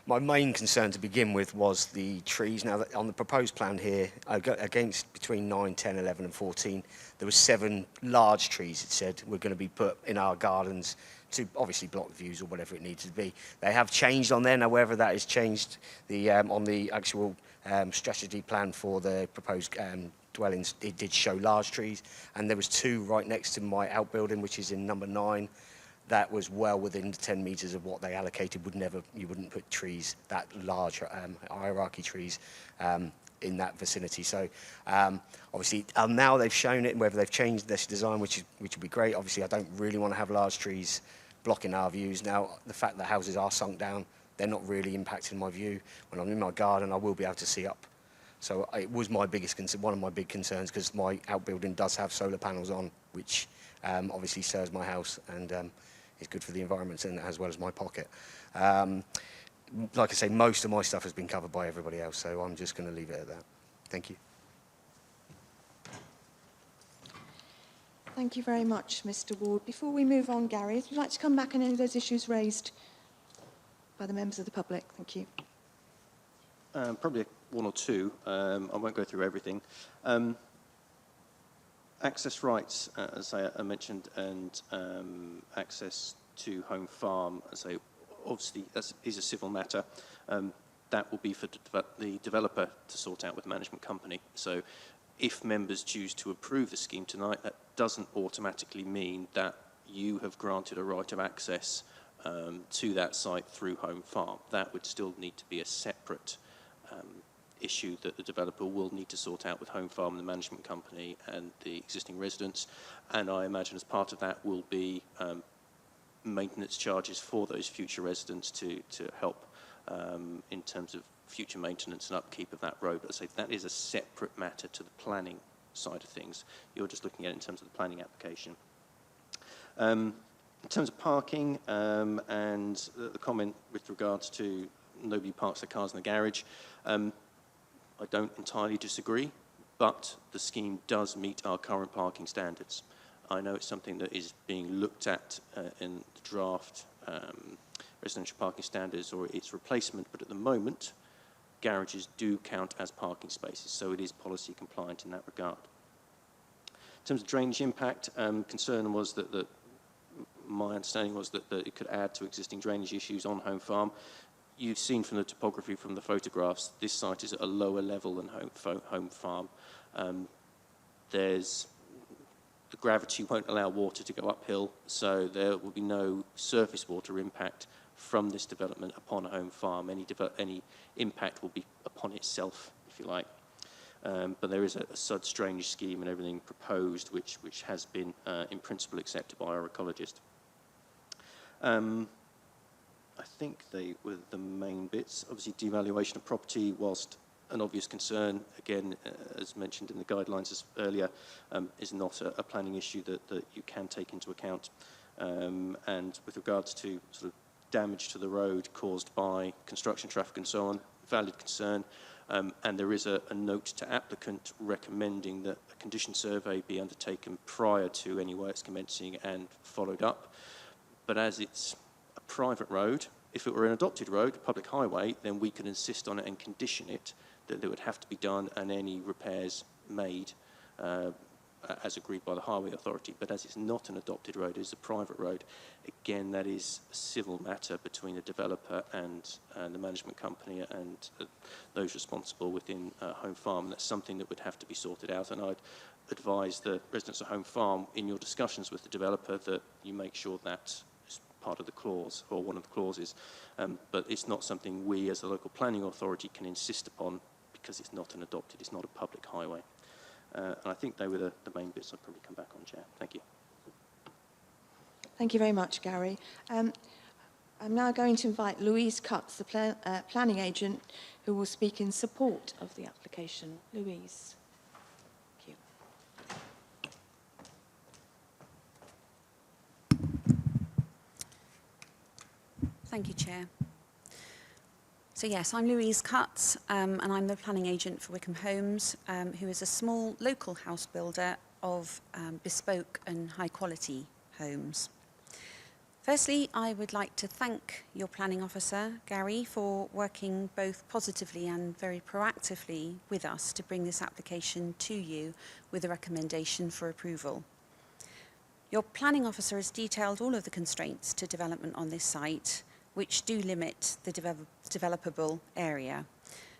My main concern to begin with was the trees. Now, on the proposed plan here, against between 9, 10, 11 and 14, there were 7 large trees, it said, were going to be put in our gardens to obviously block the views or whatever it needs to be. They have changed on there. Now, whether that has changed on the actual strategy plan for the proposed dwellings, it did show large trees, and there was 2 right next to my outbuilding, which is in number 9. That was well within the 10 metres of what they allocated. You wouldn't put trees, that large hierarchy trees, in that vicinity. So obviously now they've shown it, and whether they've changed this design, which would be great. Obviously, I don't really want to have large trees blocking our views. Now, the fact that houses are sunk down, they're not really impacting my view. When I'm in my garden, I will be able to see up. So it was my biggest concern, one of my big concerns, because my outbuilding does have solar panels on, which obviously serves my house and is good for the environment, and as well as my pocket. Like I say, most of my stuff has been covered by everybody else, so I'm just going to leave it at that. Thank you. Thank you very much, Mr. Ward. Before we move on, Gary, would you like to come back on any of those issues raised by the members of the public? Thank you. Probably 1 or 2. I won't go through everything. Access rights, as I mentioned, and access to home farm, as I obviously that is a civil matter. That will be for the developer to sort out with the management company. So if members choose to approve the scheme tonight, that doesn't automatically mean that you have granted a right of access to that site through home farm. That would still need to be a separate issue that the developer will need to sort out with home farm, the management company and the existing residents. And I imagine as part of that will be maintenance charges for those future residents to help in terms of future maintenance and upkeep of that road. But I say that is a separate matter to the planning side of things. You're just looking at it in terms of the planning application. In terms of parking and the comment with regards to nobody parks their cars in the garage, I don't entirely disagree, but the scheme does meet our current parking standards. I know it's something that is being looked at in the draft residential parking standards or its replacement, but at the moment, garages do count as parking spaces, so it is policy compliant in that regard. In terms of drainage impact, concern was that my understanding was that it could add to existing drainage issues on home farm. You've seen from the topography from the photographs, this site is at a lower level than home farm. The gravity won't allow water to go uphill, so there will be no surface water impact from this development upon home farm. Any impact will be upon itself, if you like. But there is a SUDS drainage scheme and everything proposed, which has been, in principle, accepted by our ecologist. I think they were the main bits. Obviously, devaluation of property, whilst an obvious concern, again, as mentioned in the guidelines earlier, is not a planning issue that you can take into account. And with regards to sort of damage to the road caused by construction traffic and so on, valid concern. And there is a note to applicant recommending that a condition survey be undertaken prior to any works commencing and followed up. But as it's a private road, if it were an adopted road, a public highway, then we can insist on it and condition it that it would have to be done and any repairs made as agreed by the Highway Authority. But as it's not an adopted road, it's a private road, again, that is a civil matter between the developer and the management company and those responsible within Home Farm. And that's something that would have to be sorted out. And I'd advise the residents of Home Farm in your discussions with the developer that you make sure that is part of the clause or one of the clauses. But it's not something we as a local planning authority can insist upon because it's not an adopted, it's not a public highway. And I think they were the main bits I'll probably come back on, Chair. Thank you. Thank you very much, Gary. I'm now going to invite Louise Cutts, the planning agent, who will speak in support of the application. Louise. Thank you. Thank you, Chair. So yes, I'm Louise Cutts, and I'm the planning agent for Wickham Homes, who is a small local house builder of bespoke and high quality homes. Firstly, I would like to thank your planning officer, Gary, for working both positively and very proactively with us to bring this application to you with a recommendation for approval. Your planning officer has detailed all of the constraints to development on this site, which do limit the developable area.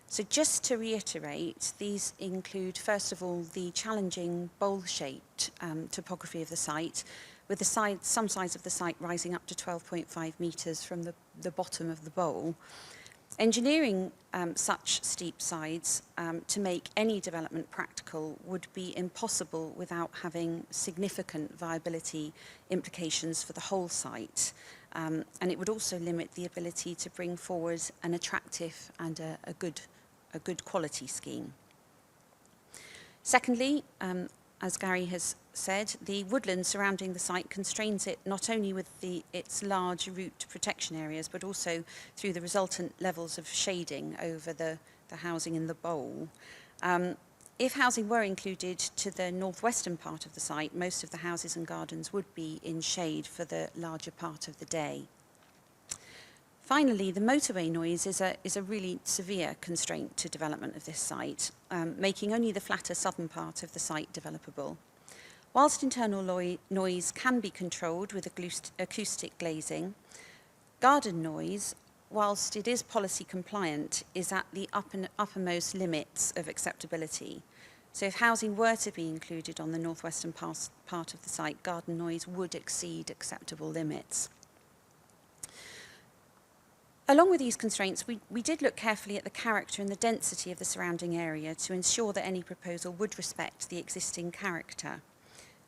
So just to reiterate, these include, first of all, the challenging bowl-shaped topography of the site, with some sides of the site rising up to 12.5 metres from the bottom of the bowl. Engineering such steep sides to make any development practical would be impossible without having significant viability implications for the whole site. And it would also limit the ability to bring forward an attractive and a good quality scheme. Secondly, as Gary has said, the woodland surrounding the site constrains it not only with its large root protection areas, but also through the resultant levels of shading over the housing in the bowl. If housing were included to the northwestern part of the site, most of the houses and gardens would be in shade for the larger part of the day. Finally, the motorway noise is a really severe constraint to development of this site, making only the flatter southern part of the site developable. Whilst internal noise can be controlled with acoustic glazing, garden noise, whilst it is policy compliant, is at the uppermost limits of acceptability. So if housing were to be included on the northwestern part of the site, garden noise would exceed acceptable limits. Along with these constraints, we did look carefully at the character and the density of the surrounding area to ensure that any proposal would respect the existing character.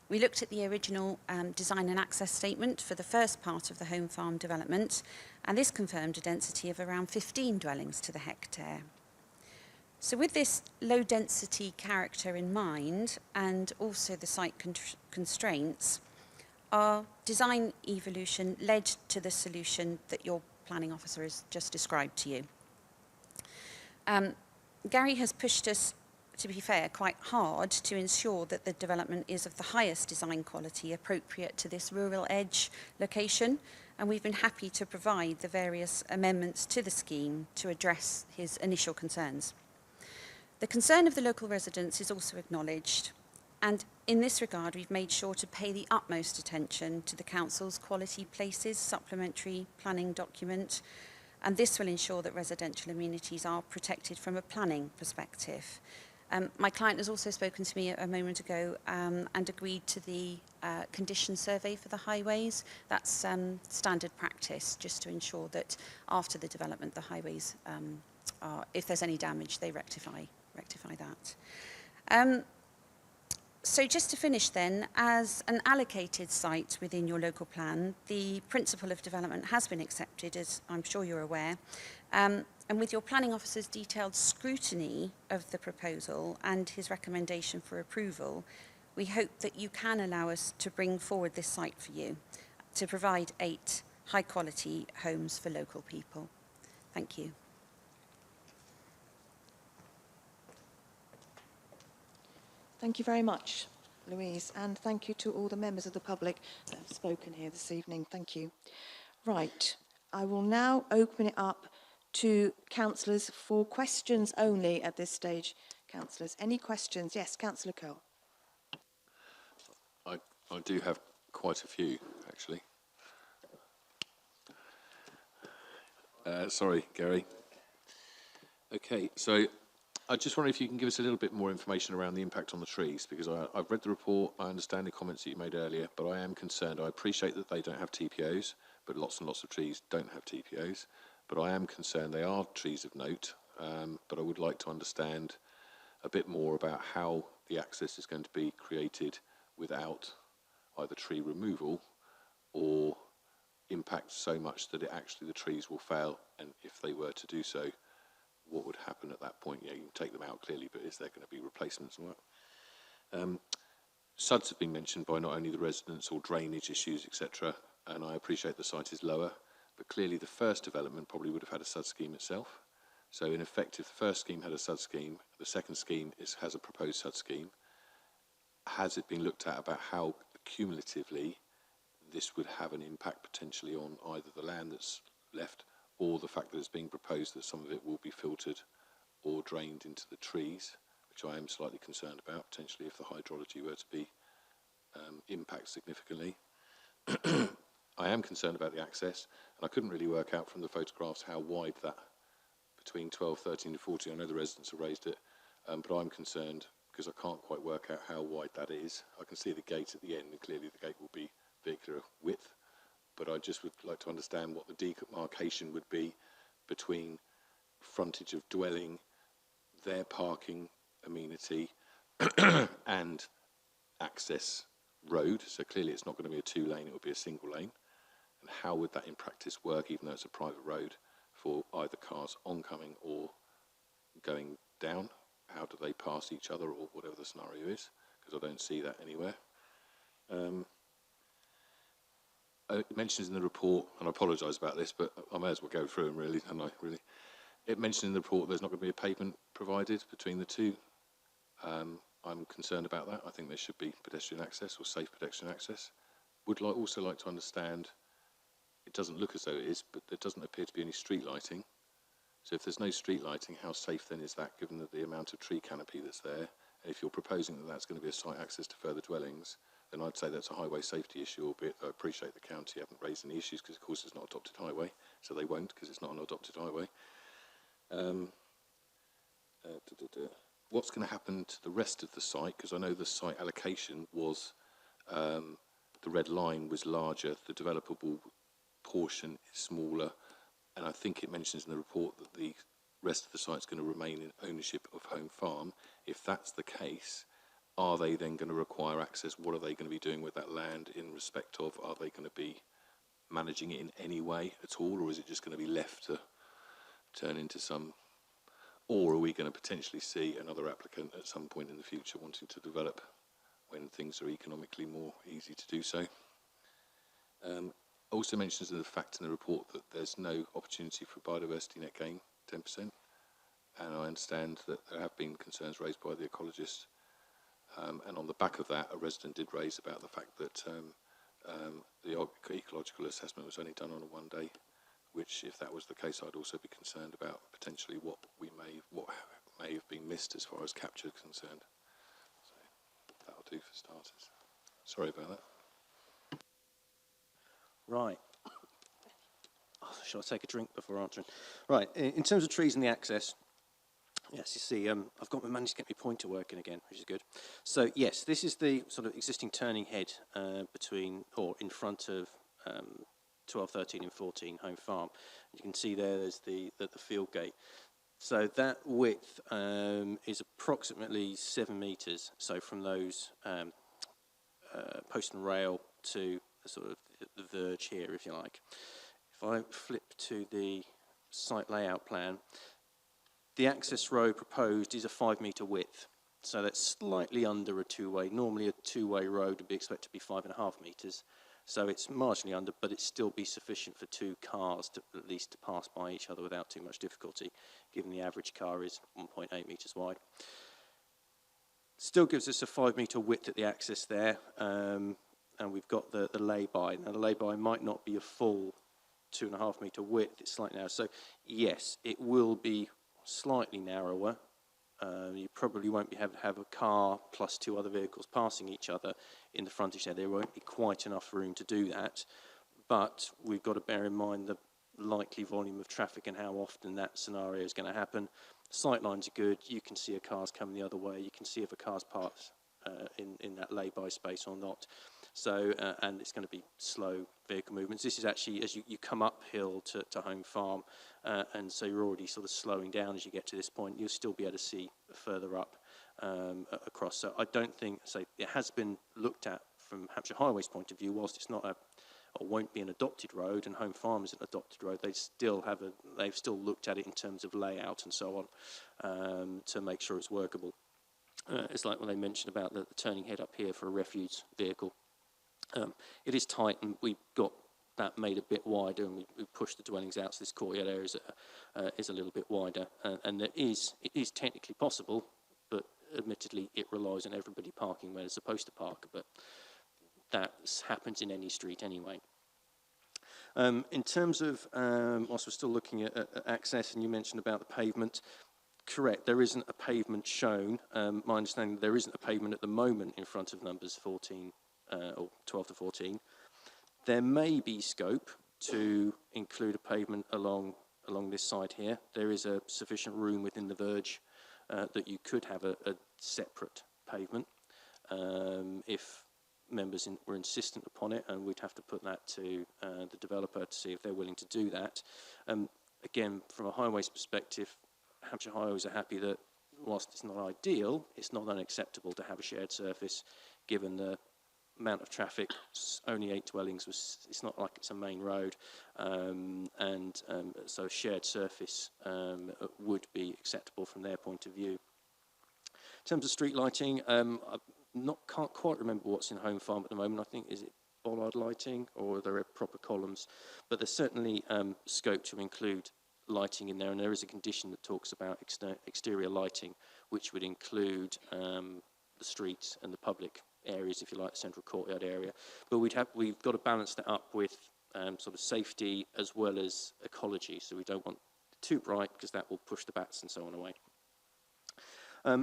We looked at the original design and access statement for the first part of the home farm development, and this confirmed a density of around 15 dwellings to the hectare. So with this low density character in mind, and also the site constraints, our design evolution led to the solution that your planning officer has just described to you. Gary has pushed us, to be fair, quite hard to ensure that the development is of the highest design quality appropriate to this rural edge location, and we've been happy to provide the various amendments to the scheme to address his initial concerns. The concern of the local residents is also acknowledged, and in this regard, we've made sure to pay the utmost attention to the Council's Quality Places supplementary planning document, and this will ensure that residential amenities are protected from a planning perspective. My client has also spoken to me a moment ago and agreed to the condition survey for the highways. That's standard practice, just to ensure that after the development, the highways, if there's any damage, they rectify that. So just to finish then, as an allocated site within your local plan, the principle of development has been accepted, as I'm sure you're aware. And with your planning officer's detailed scrutiny of the proposal and his recommendation for approval, we hope that you can allow us to bring forward this site for you to provide 8 high-quality homes for local people. Thank you. Thank you very much, Louise, and thank you to all the members of the public that have spoken here this evening. Thank you. Right, I will now open it up to councillors for questions only at this stage. Councillors, any questions? Yes, Councillor Kyrle. I do have quite a few, actually. Sorry, Gary. Okay, so I just wonder if you can give us a little bit more information around the impact on the trees, because I've read the report, I understand the comments that you made earlier, but I am concerned. I appreciate that they don't have TPOs, but lots and lots of trees don't have TPOs. But I am concerned they are trees of note, but I would like to understand a bit more about how the access is going to be created without either tree removal or impact so much that the trees will fail, and if they were to do so, what would happen at that point? Yeah, you can take them out clearly, but is there going to be replacements and what? SUDs have been mentioned by not only the residents or drainage issues, etc., and I appreciate the site is lower, but clearly the first development probably would have had a SUD scheme itself. So in effect, if the first scheme had a SUD scheme, the second scheme has a proposed SUD scheme. Has it been looked at about how cumulatively this would have an impact potentially on either the land that's left or the fact that it's being proposed that some of it will be filtered or drained into the trees, which I am slightly concerned about, potentially if the hydrology were to be impact significantly. I am concerned about the access, and I couldn't really work out from the photographs how wide that, between 12, 13 and 40, I know the residents have raised it, but I'm concerned because I can't quite work out how wide that is. I can see the gate at the end, and clearly the gate will be vehicular width, but I just would like to understand what the demarcation would be between frontage of dwelling, their parking amenity, and access road. So clearly it's not going to be a 2-lane, it will be a single lane. And how would that in practice work, even though it's a private road, for either cars oncoming or going down? How do they pass each other, or whatever the scenario is? Because I don't see that anywhere. It mentions in the report, and I apologise about this, but I may as well go through them really, and I really. It mentions in the report there's not going to be a pavement provided between the two. I'm concerned about that. I think there should be pedestrian access or safe pedestrian access. Would also like to understand, it doesn't look as though it is, but there doesn't appear to be any street lighting. So if there's no street lighting, how safe then is that, given the amount of tree canopy that's there? And if you're proposing that that's going to be a site access to further dwellings, then I'd say that's a highway safety issue, albeit I appreciate the county haven't raised any issues because, of course, it's not adopted highway, so they won't because it's not an adopted highway. What's going to happen to the rest of the site? Because I know the site allocation was, the red line was larger, the developable portion is smaller, and I think it mentions in the report that the rest of the site's going to remain in ownership of Home Farm. If that's the case, are they then going to require access? What are they going to be doing with that land in respect of, are they going to be managing it in any way at all, or is it just going to be left to turn into some, or are we going to potentially see another applicant at some point in the future wanting to develop when things are economically more easy to do so? Also mentions the fact in the report that there's no opportunity for biodiversity net gain, 10%, and I understand that there have been concerns raised by the ecologists, and on the back of that, a resident did raise about the fact that the ecological assessment was only done on a 1 day, which, if that was the case, I'd also be concerned about potentially what may have been missed as far as capture is concerned. So that'll do for starters. Sorry about that. Right. Oh, shall I take a drink before answering? Right, in terms of trees and the access, yes, you see, I've managed to get my pointer working again, which is good. So, yes, this is the sort of existing turning head between, or in front of 12, 13 and 14 Home Farm. You can see there's the field gate. So that width is approximately 7 metres, so from those post and rail to the sort of the verge here, if you like. If I flip to the site layout plan, the access road proposed is a 5 metre width, so that's slightly under a two-way. Normally a two-way road would be expected to be 5.5 metres, so it's marginally under, but it'd still be sufficient for 2 cars to at least to pass by each other without too much difficulty, given the average car is 1.8 metres wide. Still gives us a 5 metre width at the access there, and we've got the lay-by. Now the lay-by might not be a full 2.5 metre width, it's slightly narrow. So yes, it will be slightly narrower. You probably won't be able to have a car plus 2 other vehicles passing each other in the frontage there. There won't be quite enough room to do that, but we've got to bear in mind the likely volume of traffic and how often that scenario is going to happen. Sight lines are good. You can see a car's coming the other way. You can see if a car's parked in that lay-by space or not. So, and it's going to be slow vehicle movements. This is actually as you come uphill to Home Farm, and so you're already sort of slowing down as you get to this point. You'll still be able to see further up across. So I don't think, so it has been looked at from Hampshire Highways' point of view, whilst it's not or won't be an adopted road, and Home Farm is an adopted road, they've still looked at it in terms of layout and so on to make sure it's workable. It's like when they mentioned about the turning head up here for a refuse vehicle. It is tight, and we've got that made a bit wider, and we pushed the dwellings out, so this courtyard area is a little bit wider. And it is technically possible, but admittedly it relies on everybody parking where they're supposed to park, but that happens in any street anyway. In terms of, whilst we're still looking at access, and you mentioned about the pavement, correct, there isn't a pavement shown. My understanding, there isn't a pavement at the moment in front of numbers 14 or 12 to 14. There may be scope to include a pavement along this side here. There is a sufficient room within the verge that you could have a separate pavement if members were insistent upon it, and we'd have to put that to the developer to see if they're willing to do that. Again, from a highways perspective, Hampshire Highways are happy that whilst it's not ideal, it's not unacceptable to have a shared surface given the amount of traffic. Only 8 dwellings, it's not like it's a main road, so shared surface would be acceptable from their point of view. In terms of street lighting, I can't quite remember what's in Home Farm at the moment. I think, is it bollard lighting, or are there proper columns? But there's certainly scope to include lighting in there, and there is a condition that talks about exterior lighting, which would include the streets and the public areas, if you like, the central courtyard area. But we've got to balance that up with sort of safety as well as ecology, so we don't want too bright because that will push the bats and so on away.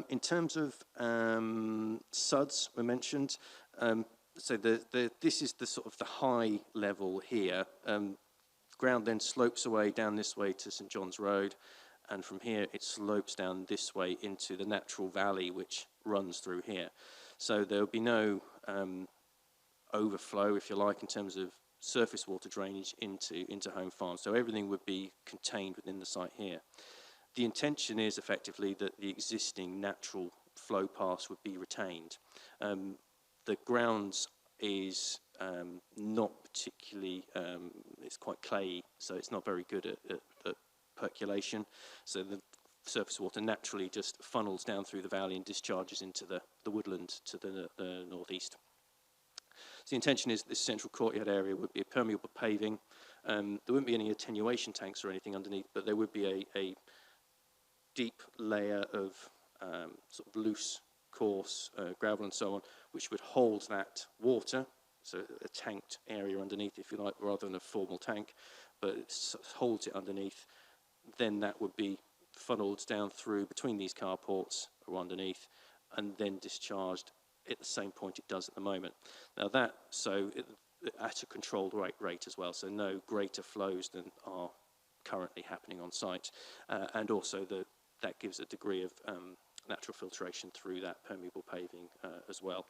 In terms of SUDs, we mentioned, so this is the sort of the high level here. Ground then slopes away down this way to St John's Road, and from here it slopes down this way into the natural valley which runs through here. So there will be no overflow, if you like, in terms of surface water drainage into Home Farm. So everything would be contained within the site here. The intention is effectively that the existing natural flow paths would be retained. The grounds is not particularly, it's quite clayey, so it's not very good at percolation. So the surface water naturally just funnels down through the valley and discharges into the woodland to the northeast. So the intention is this central courtyard area would be a permeable paving. There wouldn't be any attenuation tanks or anything underneath, but there would be a deep layer of sort of loose, coarse gravel and so on, which would hold that water, so a tanked area underneath, if you like, rather than a formal tank, but it holds it underneath. Then that would be funneled down through between these carports or underneath, and then discharged at the same point it does at the moment. Now that, at a controlled rate as well, so no greater flows than are currently happening on site, and also that gives a degree of natural filtration through that permeable paving as well.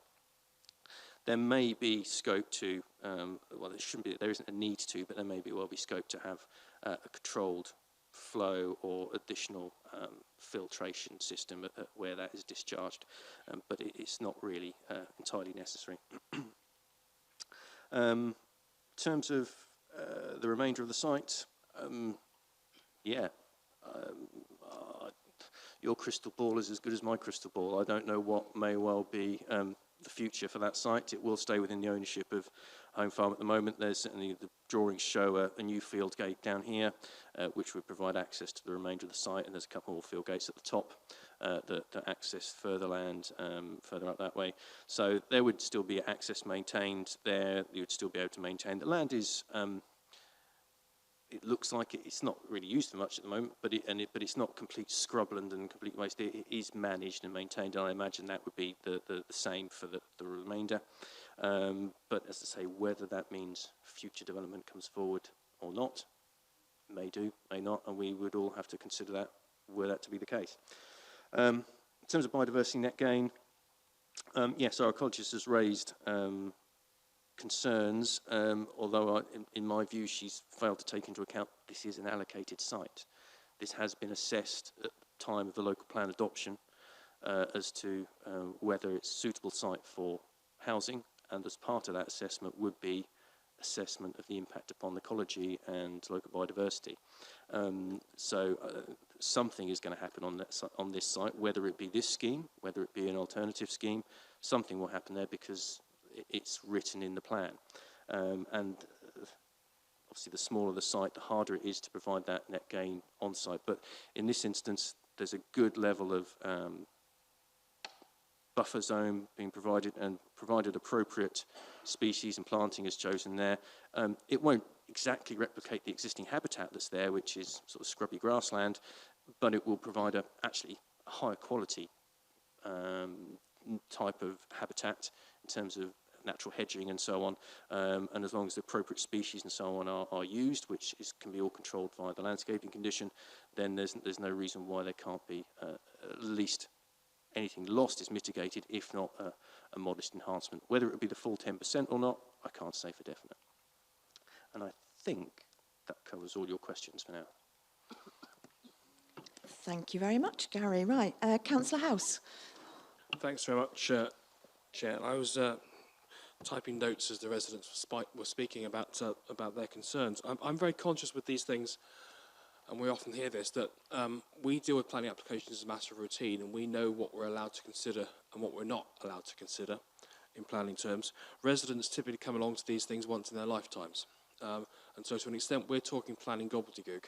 There may be scope to, well, there isn't a need to, but there may be scope to have a controlled flow or additional filtration system where that is discharged, but it's not really entirely necessary. In terms of the remainder of the site, your crystal ball is as good as my crystal ball. I don't know what may well be the future for that site. It will stay within the ownership of Home Farm at the moment. There's certainly the drawings show a new field gate down here, which would provide access to the remainder of the site, and there's a couple more field gates at the top that access further land further up that way. So there would still be access maintained there. You would still be able to maintain. The land is it looks like it's not really used for much at the moment, but it's not complete scrubland and complete waste. It is managed and maintained, and I imagine that would be the same for the remainder. But as I say, whether that means future development comes forward or not, may do, may not, and we would all have to consider that, were that to be the case. In terms of biodiversity net gain, yes, our ecologist has raised concerns, although in my view she's failed to take into account this is an allocated site. This has been assessed at the time of the local plan adoption as to whether it's a suitable site for housing, and as part of that assessment would be assessment of the impact upon ecology and local biodiversity. So something is going to happen on this site, whether it be this scheme, whether it be an alternative scheme, something will happen there because it's written in the plan. And obviously the smaller the site, the harder it is to provide that net gain on site. But in this instance, there's a good level of buffer zone being provided, and provided appropriate species and planting is chosen there. It won't exactly replicate the existing habitat that's there, which is sort of scrubby grassland, but it will provide actually a higher quality type of habitat in terms of natural hedging and so on, and as long as the appropriate species and so on are used, which can be all controlled via the landscaping condition, then there's no reason why there can't be at least anything lost is mitigated, if not a modest enhancement. Whether it would be the full 10% or not, I can't say for definite. And I think that covers all your questions for now. Thank you very much, Gary. Right, Councillor House. Thanks very much, Chair. I was typing notes as the residents were speaking about their concerns. I'm very conscious with these things, and we often hear this, that we deal with planning applications as a matter of routine, and we know what we're allowed to consider and what we're not allowed to consider in planning terms. Residents typically come along to these things once in their lifetimes, and so to an extent we're talking planning gobbledygook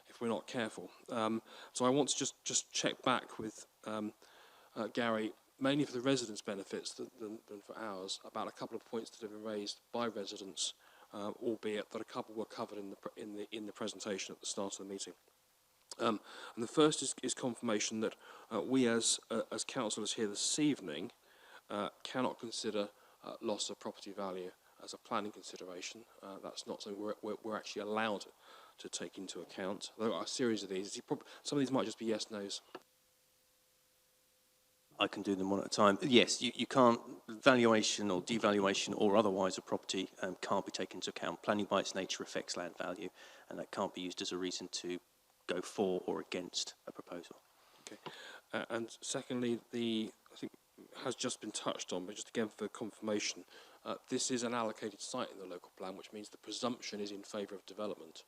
if we're not careful. So I want to just check back with Gary, mainly for the residents' benefits than for ours, about a couple of points that have been raised by residents, albeit that a couple were covered in the presentation at the start of the meeting. And the first is confirmation that we as councillors here this evening cannot consider loss of property value as a planning consideration. That's not something we're actually allowed to take into account. There are a series of these. Some of these might just be yes, no's. I can do them one at a time. Yes, you can't, valuation or devaluation or otherwise a property can't be taken into account. Planning by its nature affects land value, and that can't be used as a reason to go for or against a proposal. Okay. And secondly, I think has just been touched on, but just again for confirmation, this is an allocated site in the local plan, which means the presumption is in favour of development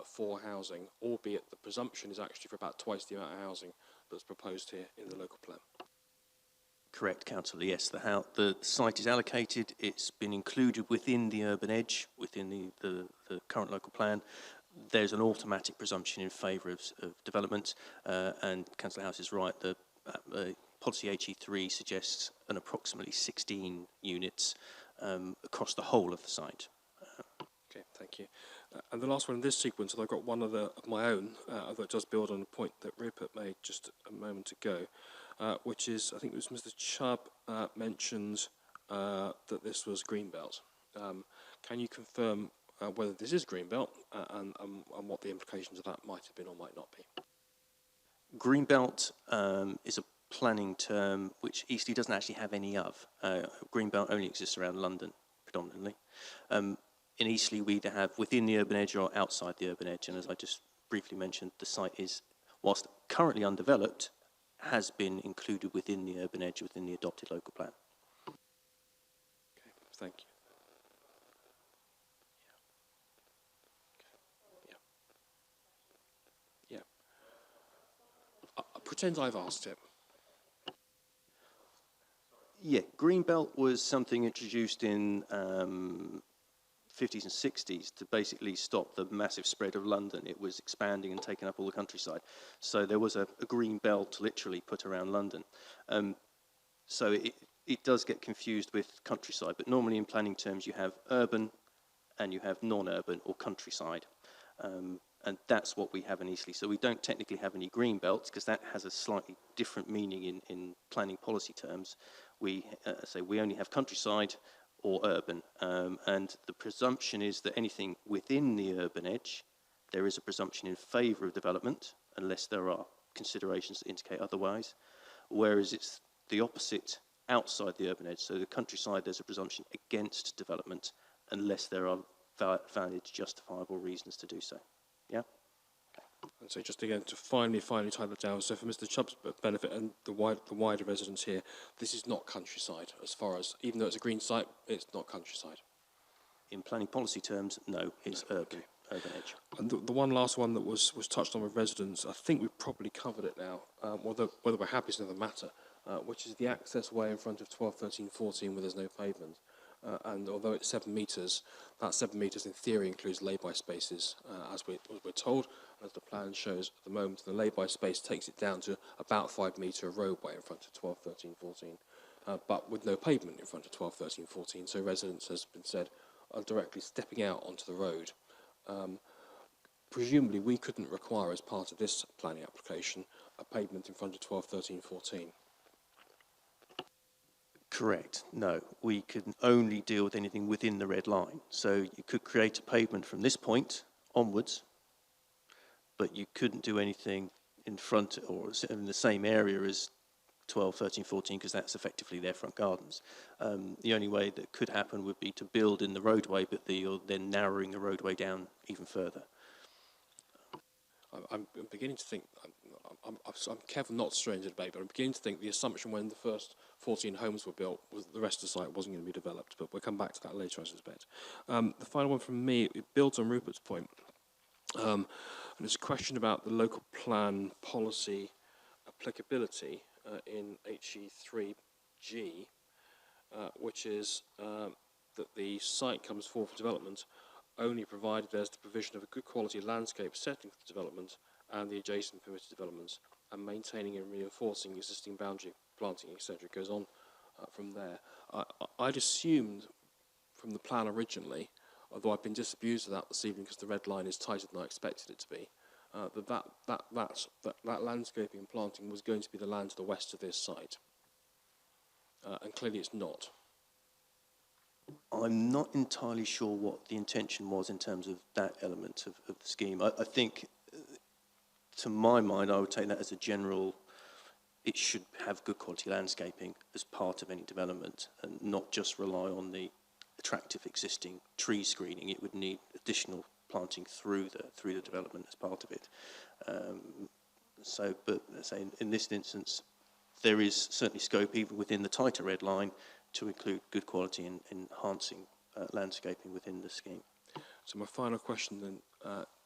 for housing, albeit the presumption is actually for about twice the amount of housing that's proposed here in the local plan. Correct, Councillor. Yes, the site is allocated. It's been included within the urban edge, within the current local plan. There's an automatic presumption in favour of development, and Councillor House is right. The policy HE3 suggests an approximately 16 units across the whole of the site. Okay, thank you. And the last one in this sequence, and I've got one of my own that does build on a point that Rupert made just a moment ago, which is, I think it was Mr. Chubb mentioned that this was Greenbelt. Can you confirm whether this is Greenbelt and what the implications of that might have been or might not be? Greenbelt is a planning term which Eastleigh doesn't actually have any of. Greenbelt only exists around London, predominantly. In Eastleigh, we either have within the urban edge or outside the urban edge, and as I just briefly mentioned, the site is, whilst currently undeveloped, has been included within the urban edge, within the adopted local plan. Okay, thank you. Yeah. Pretend I've asked it. Yeah, Greenbelt was something introduced in 50s and 60s to basically stop the massive spread of London. It was expanding and taking up all the countryside. So there was a green belt literally put around London. So it does get confused with countryside, but normally in planning terms you have urban and you have non-urban or countryside. And that's what we have in Eastleigh. So we don't technically have any green belts because that has a slightly different meaning in planning policy terms. We say we only have countryside or urban, and the presumption is that anything within the urban edge, there is a presumption in favour of development, unless there are considerations that indicate otherwise, whereas it's the opposite outside the urban edge. So the countryside, there's a presumption against development, unless there are valid, justifiable reasons to do so. Yeah? And so just again, to finally tie that down, so for Mr. Chubb's benefit and the wider residents here, this is not countryside as far as, even though it's a green site, it's not countryside. In planning policy terms, no, it's urban edge. And the one last one that was touched on with residents, I think we've probably covered it now, whether we're happy is another matter, which is the access way in front of 12, 13, 14 where there's no pavement. And although it's 7 metres, that 7 metres in theory includes lay-by spaces, as we're told, as the plan shows at the moment. The lay-by space takes it down to about 5 metre roadway in front of 12, 13, 14, but with no pavement in front of 12, 13, 14. So residents, has been said, are directly stepping out onto the road. Presumably we couldn't require as part of this planning application a pavement in front of 12, 13, 14. Correct. No, we can only deal with anything within the red line. So you could create a pavement from this point onwards, but you couldn't do anything in front or in the same area as 12, 13, 14, because that's effectively their front gardens. The only way that could happen would be to build in the roadway, but you're then narrowing the roadway down even further. I'm beginning to think, I'm careful not to stray into debate, but I'm beginning to think the assumption when the first 14 homes were built was that the rest of the site wasn't going to be developed, but we'll come back to that later, I suspect. The final one from me, it builds on Rupert's point. And it's a question about the local plan policy applicability in HE3G, which is that the site comes forward for development only provided there's the provision of a good quality landscape setting for the development and the adjacent permitted developments, and maintaining and reinforcing existing boundary planting, etc. Goes on from there. I'd assumed from the plan originally, although I've been disabused of that this evening because the red line is tighter than I expected it to be, that landscaping and planting was going to be the land to the west of this site. And clearly it's not. I'm not entirely sure what the intention was in terms of that element of the scheme. I think, to my mind, I would take that as a general, it should have good quality landscaping as part of any development and not just rely on the attractive existing tree screening. It would need additional planting through the development as part of it. But say in this instance, there is certainly scope even within the tighter red line to include good quality and enhancing landscaping within the scheme. So my final question then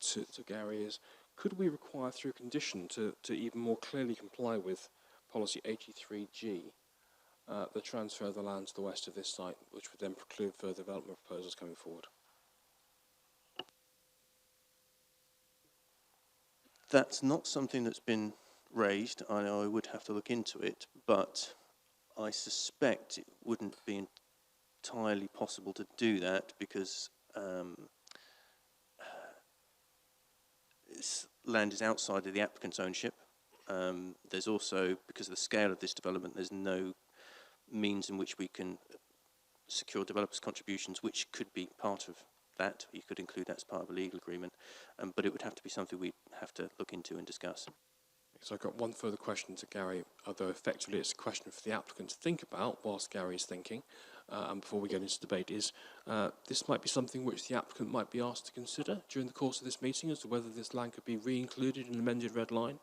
to Gary is, could we require through condition to even more clearly comply with policy 83G, the transfer of the land to the west of this site, which would then preclude further development proposals coming forward? That's not something that's been raised. I would have to look into it, but I suspect it wouldn't be entirely possible to do that because land is outside of the applicant's ownership. There's also, because of the scale of this development, there's no means in which we can secure developers' contributions, which could be part of that. You could include that as part of a legal agreement, but it would have to be something we'd have to look into and discuss. So I've got one further question to Gary, although effectively it's a question for the applicant to think about whilst Gary's thinking, and before we get into debate, is this might be something which the applicant might be asked to consider during the course of this meeting as to whether this land could be re-included in an amended red line,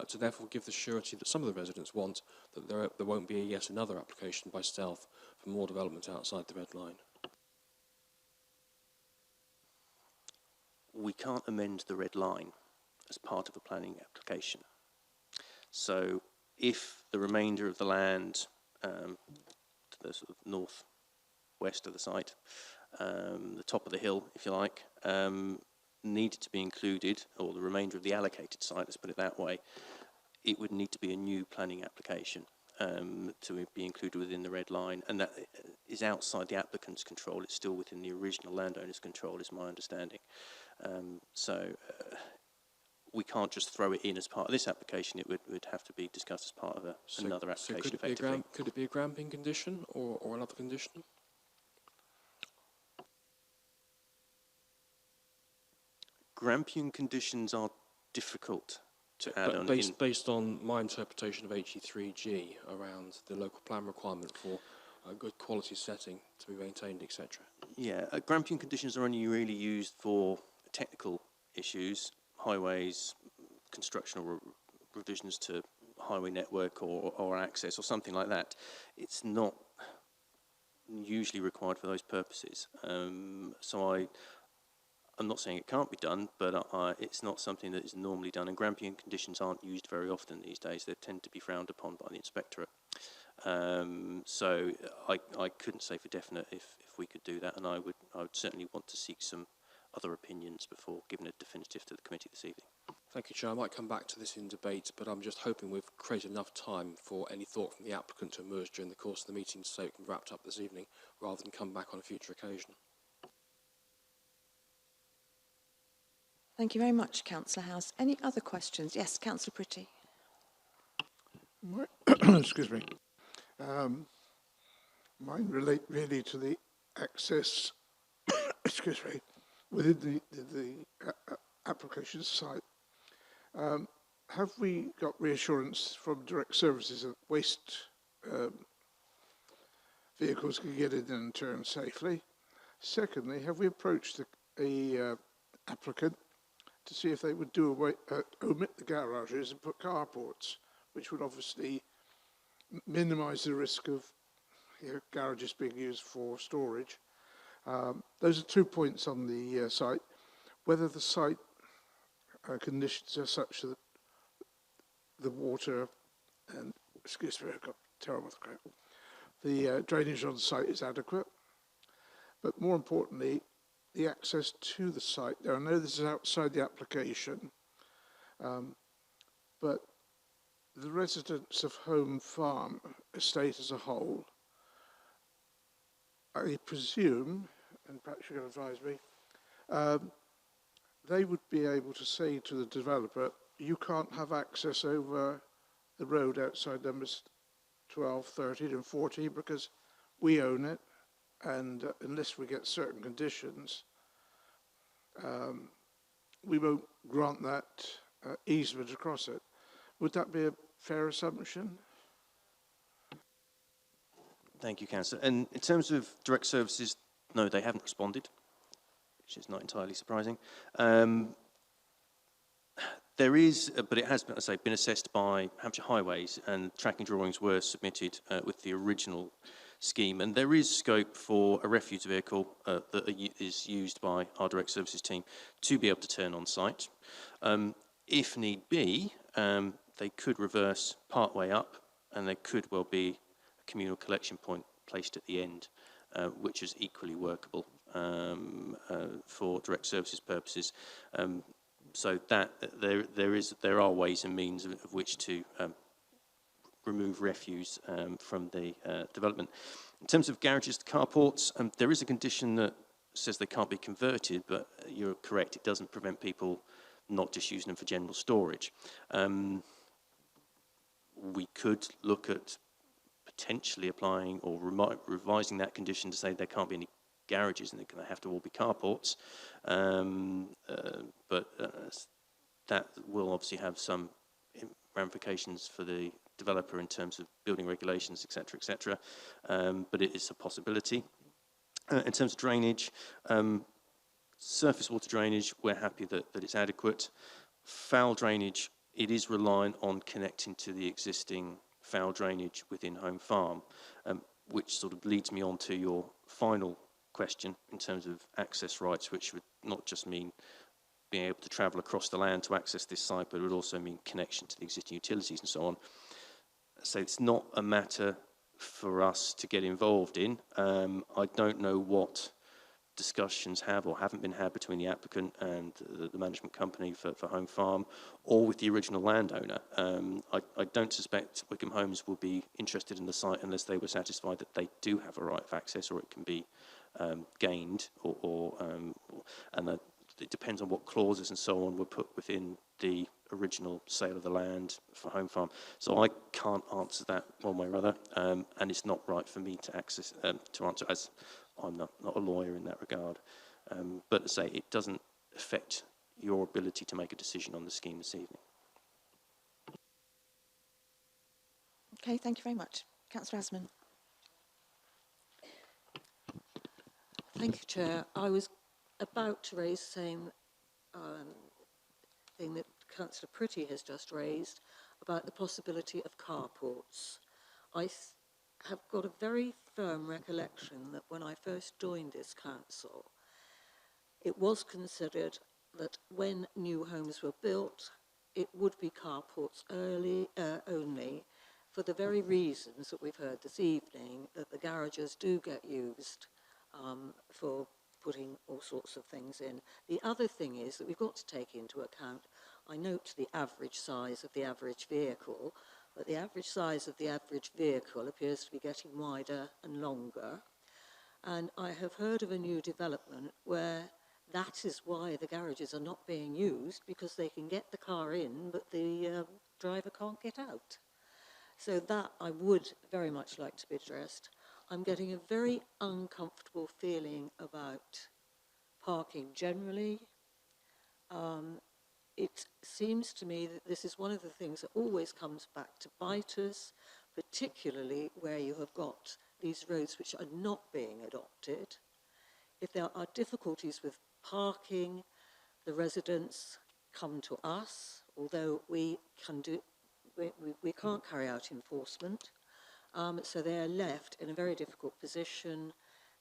to therefore give the surety that some of the residents want, that there won't be yet another application by stealth for more development outside the red line. We can't amend the red line as part of a planning application. So if the remainder of the land to the sort of north-west of the site, the top of the hill, if you like, needed to be included, or the remainder of the allocated site, let's put it that way, it would need to be a new planning application to be included within the red line, and that is outside the applicant's control. It's still within the original landowner's control, is my understanding. We can't just throw it in as part of this application. It would have to be discussed as part of another application. So could it be a gramping condition or another condition? Grampian conditions are difficult to add on. Based on my interpretation of HE3G around the local plan requirement for a good quality setting to be maintained, etc. Yeah, Grampian conditions are only really used for technical issues, highways, constructional revisions to highway network or access or something like that. It's not usually required for those purposes. So I'm not saying it can't be done, but it's not something that is normally done, and Grampian conditions aren't used very often these days. They tend to be frowned upon by the inspectorate. So I couldn't say for definite if we could do that, and I would certainly want to seek some other opinions before giving a definitive to the committee this evening. Thank you, Chair. I might come back to this in debate, but I'm just hoping we've created enough time for any thought from the applicant to emerge during the course of the meeting so it can be wrapped up this evening, rather than come back on a future occasion. Thank you very much, Councillor House. Any other questions? Yes, Councillor Pretty. Excuse me. Mine relate really to the access, excuse me, within the application site. Have we got reassurance from direct services that waste vehicles can get in and turn safely? Secondly, have we approached a applicant to see if they would do away, omit the garages and put carports, which would obviously minimise the risk of garages being used for storage? Those are 2 points on the site. Whether the site conditions are such that the water and, excuse me, I've got terrible crap. The drainage on the site is adequate, but more importantly, the access to the site. Now, I know this is outside the application, but the residents of Home Farm estate as a whole, I presume, and perhaps you can advise me, they would be able to say to the developer, you can't have access over the road outside numbers 12, 13 and 14 because we own it, and unless we get certain conditions, we won't grant that easement across it. Would that be a fair assumption? Thank you, Councillor. And in terms of direct services, no, they haven't responded, which is not entirely surprising. There is, but it has, as I say, been assessed by Hampshire Highways, and tracking drawings were submitted with the original scheme. And there is scope for a refuse vehicle that is used by our direct services team to be able to turn on site. If need be, they could reverse part way up, and there could well be a communal collection point placed at the end, which is equally workable for direct services purposes. So that there are ways and means of which to remove refuse from the development. In terms of garages to carports, there is a condition that says they can't be converted, but you're correct, it doesn't prevent people not just using them for general storage. We could look at potentially applying or revising that condition to say there can't be any garages and they're going to have to all be carports, but that will obviously have some ramifications for the developer in terms of building regulations, etc., but it is a possibility. In terms of drainage, surface water drainage, we're happy that it's adequate. Foul drainage, it is reliant on connecting to the existing foul drainage within Home Farm, which sort of leads me on to your final question in terms of access rights, which would not just mean being able to travel across the land to access this site, but it would also mean connection to the existing utilities and so on. So it's not a matter for us to get involved in. I don't know what discussions have or haven't been had between the applicant and the management company for Home Farm or with the original landowner. I don't suspect Wickham Homes will be interested in the site unless they were satisfied that they do have a right of access or it can be gained, and it depends on what clauses and so on were put within the original sale of the land for Home Farm. So I can't answer that one way or other, and it's not right for me to answer, as I'm not a lawyer in that regard. But to say it doesn't affect your ability to make a decision on the scheme this evening. Okay, thank you very much. Councillor Asman. Thank you, Chair. I was about to raise the same thing that Councillor Pretty has just raised about the possibility of carports. I have got a very firm recollection that when I first joined this council, it was considered that when new homes were built, it would be carports only, for the very reasons that we've heard this evening, that the garages do get used for putting all sorts of things in. The other thing is that we've got to take into account, I note the average size of the average vehicle, but the average size of the average vehicle appears to be getting wider and longer. And I have heard of a new development where that is why the garages are not being used, because they can get the car in, but the driver can't get out. So that I would very much like to be addressed. I'm getting a very uncomfortable feeling about parking generally. It seems to me that this is one of the things that always comes back to bite us, particularly where you have got these roads which are not being adopted. If there are difficulties with parking, the residents come to us, although we can't carry out enforcement. So they are left in a very difficult position.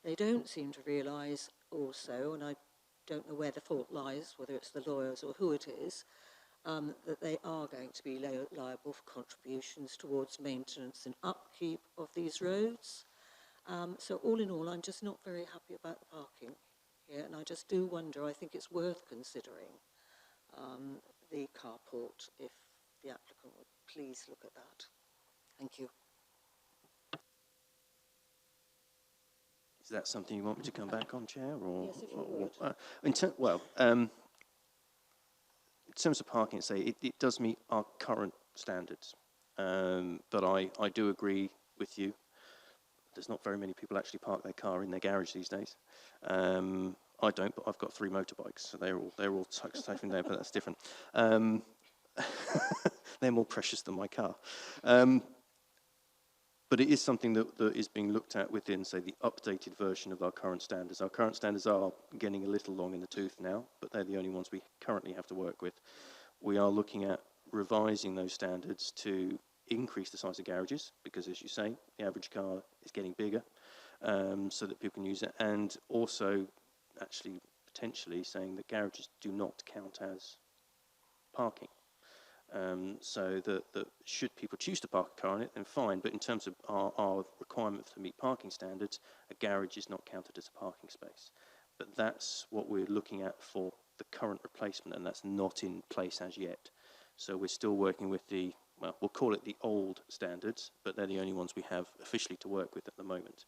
They don't seem to realise also, and I don't know where the fault lies, whether it's the lawyers or who it is, that they are going to be liable for contributions towards maintenance and upkeep of these roads. So all in all, I'm just not very happy about the parking here, and I just do wonder, I think it's worth considering the carport if the applicant would please look at that. Thank you. Is that something you want me to come back on, Chair? Or, yes, if you would. in terms of parking, it does meet our current standards. But I do agree with you. There's not very many people actually park their car in their garage these days. I don't, but I've got 3 motorbikes, so they're all safe in there, but that's different. They're more precious than my car. But it is something that is being looked at within, say, the updated version of our current standards. Our current standards are getting a little long in the tooth now, but they're the only ones we currently have to work with. We are looking at revising those standards to increase the size of garages, because, as you say, the average car is getting bigger, so that people can use it, and also actually potentially saying that garages do not count as parking. So that should people choose to park a car in it, then fine. But in terms of our requirement to meet parking standards, a garage is not counted as a parking space. But that's what we're looking at for the current replacement, and that's not in place as yet. So we're still working with the, well, we'll call it the old standards, but they're the only ones we have officially to work with at the moment.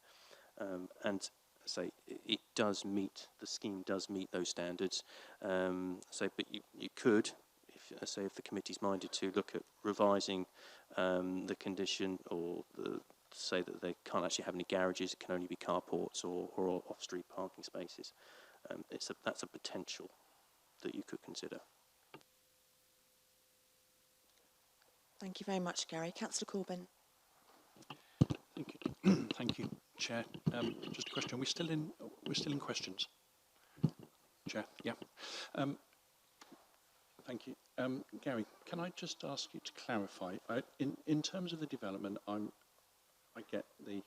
And say it does meet, the scheme does meet those standards. But you could, if the committee's minded to look at revising the condition, or say that they can't actually have any garages, it can only be carports or off-street parking spaces. That's a potential that you could consider. Thank you very much, Gary. Councillor Corben. Thank you. Thank you, Chair. Just a question. We're still in questions. Chair. Yeah. Thank you. Gary, can I just ask you to clarify, in terms of the development, I get the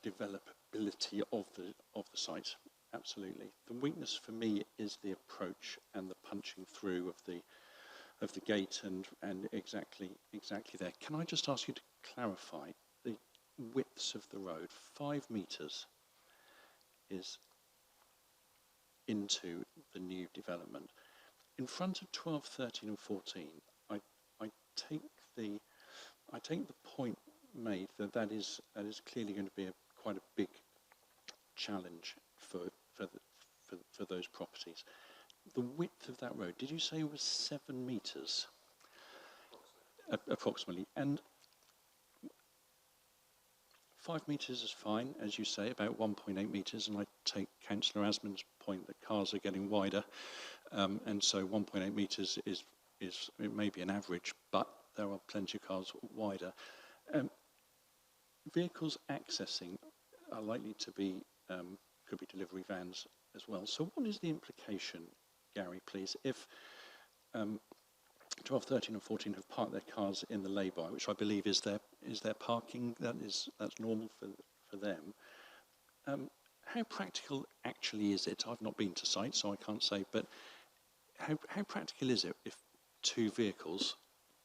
developability of the site, absolutely. The weakness for me is the approach and the punching through of the gate and exactly there. Can I just ask you to clarify the widths of the road? 5 metres is into the new development. In front of 12, 13 and 14, I take the point made that is clearly going to be quite a big challenge for those properties. The width of that road, did you say was 7 metres? Approximately. And 5 metres is fine, as you say, about 1.8 metres, and I take Councillor Asman's point that cars are getting wider, and so 1.8 metres is it may be an average, but there are plenty of cars wider. Vehicles accessing are likely to be could be delivery vans as well. So what is the implication, Gary, please, if 12, 13 and 14 have parked their cars in the lay-by, which I believe is their parking, that's normal for them. How practical actually is it? I've not been to site, so I can't say, but how practical is it if 2 vehicles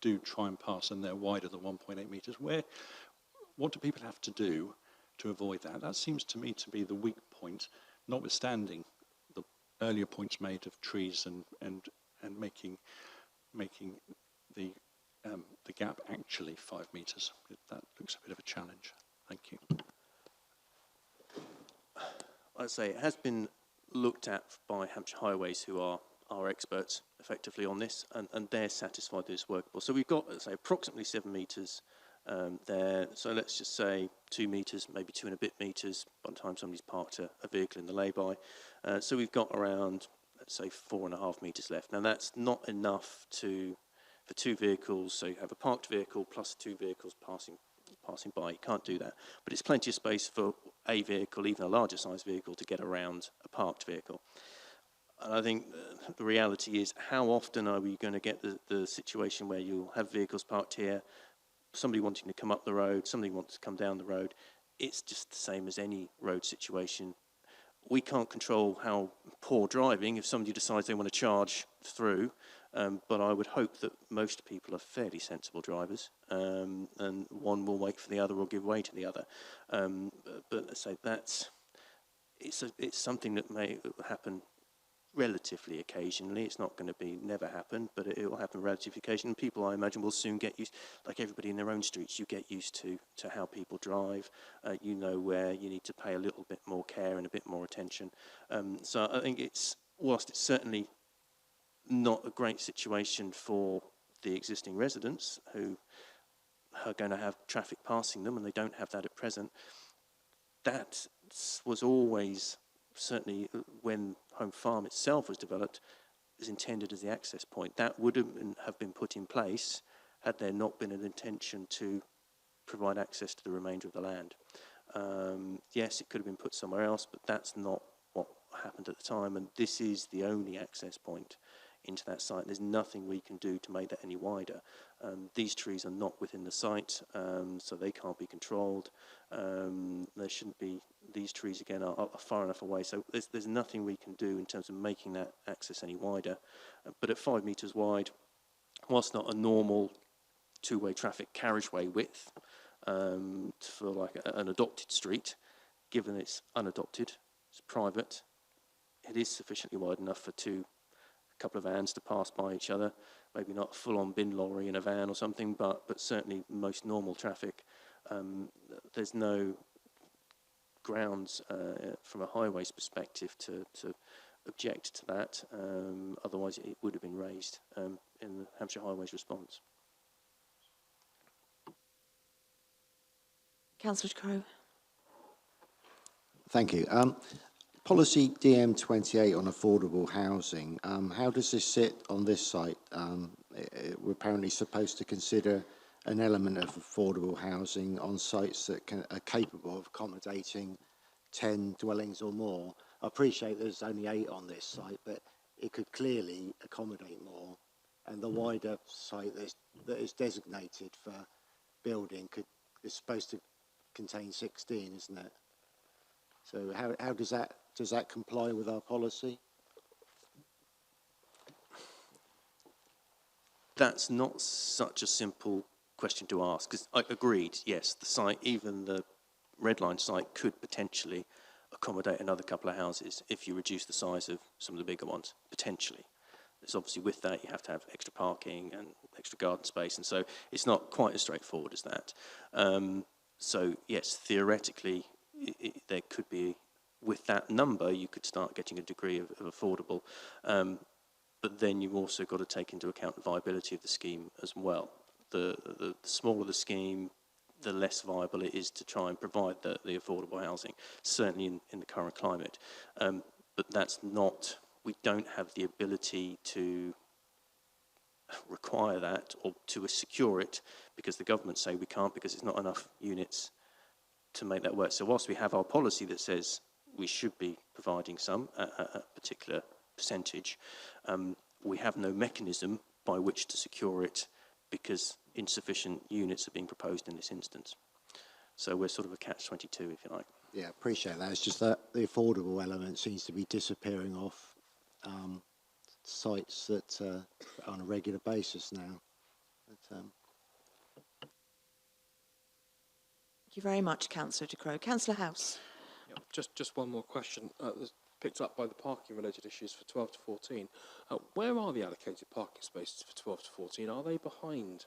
do try and pass and they're wider than 1.8 metres? What do people have to do to avoid that? That seems to me to be the weak point, notwithstanding the earlier points made of trees and making the gap actually 5 metres. That looks a bit of a challenge. Thank you. I'd say it has been looked at by Hampshire Highways, who are our experts effectively on this, and they're satisfied that it's workable. So we've got, say, approximately 7 metres there. So let's just say 2 metres, maybe 2 and a bit metres by the time somebody's parked a vehicle in the lay-by. So we've got around, let's say, 4.5 metres left. Now that's not enough for 2 vehicles, so you have a parked vehicle plus 2 vehicles passing by. You can't do that. But it's plenty of space for a vehicle, even a larger size vehicle, to get around a parked vehicle. And I think the reality is, how often are we going to get the situation where you'll have vehicles parked here, somebody wanting to come up the road, somebody wants to come down the road? It's just the same as any road situation. We can't control how poor driving if somebody decides they want to charge through, but I would hope that most people are fairly sensible drivers, and one will wait for the other or give way to the other. But let's say it's something that may happen relatively occasionally. It's not going to be never happen, but it will happen relatively occasionally. People, I imagine, will soon get used, like everybody in their own streets, you get used to how people drive. You know where you need to pay a little bit more care and a bit more attention. So I think whilst it's certainly not a great situation for the existing residents who are going to have traffic passing them, and they don't have that at present, that was always, certainly when Home Farm itself was developed, was intended as the access point. That would have been put in place had there not been an intention to provide access to the remainder of the land. Yes, it could have been put somewhere else, but that's not what happened at the time, and this is the only access point into that site. There's nothing we can do to make that any wider. These trees are not within the site, so they can't be controlled. There shouldn't be. These trees again are far enough away, so there's nothing we can do in terms of making that access any wider. But at 5 metres wide, whilst not a normal two-way traffic carriageway width for like an adopted street, given it's unadopted, it's private, it is sufficiently wide enough for a couple of vans to pass by each other. Maybe not a full-on bin lorry in a van or something, but certainly most normal traffic. There's no grounds from a highways perspective to object to that. Otherwise, it would have been raised in the Hampshire Highways response. Councillor Crowe. Thank you. Policy DM28 on affordable housing, how does this sit on this site? We're apparently supposed to consider an element of affordable housing on sites that are capable of accommodating 10 dwellings or more. I appreciate there's only 8 on this site, but it could clearly accommodate more. And the wider site that is designated for building is supposed to contain 16, isn't it? So how does that comply with our policy? That's not such a simple question to ask, because I agreed, yes, the site, even the red line site, could potentially accommodate another couple of houses if you reduce the size of some of the bigger ones, potentially. There's obviously, with that, you have to have extra parking and extra garden space, and so it's not quite as straightforward as that. So yes, theoretically, there could be, with that number, you could start getting a degree of affordable, but then you've also got to take into account the viability of the scheme as well. The smaller the scheme, the less viable it is to try and provide the affordable housing, certainly in the current climate. But that's not, we don't have the ability to require that or to secure it, because the government say we can't, because it's not enough units to make that work. So whilst we have our policy that says we should be providing some, a particular percentage, we have no mechanism by which to secure it, because insufficient units are being proposed in this instance. So we're sort of a catch-22, if you like. Yeah, appreciate that. It's just that the affordable element seems to be disappearing off sites that on a regular basis now. But, Thank you very much, Councillor De Croo. Councillor House. Yeah, just one more question. Picked up by the parking-related issues for 12 to 14. Where are the allocated parking spaces for 12 to 14? Are they behind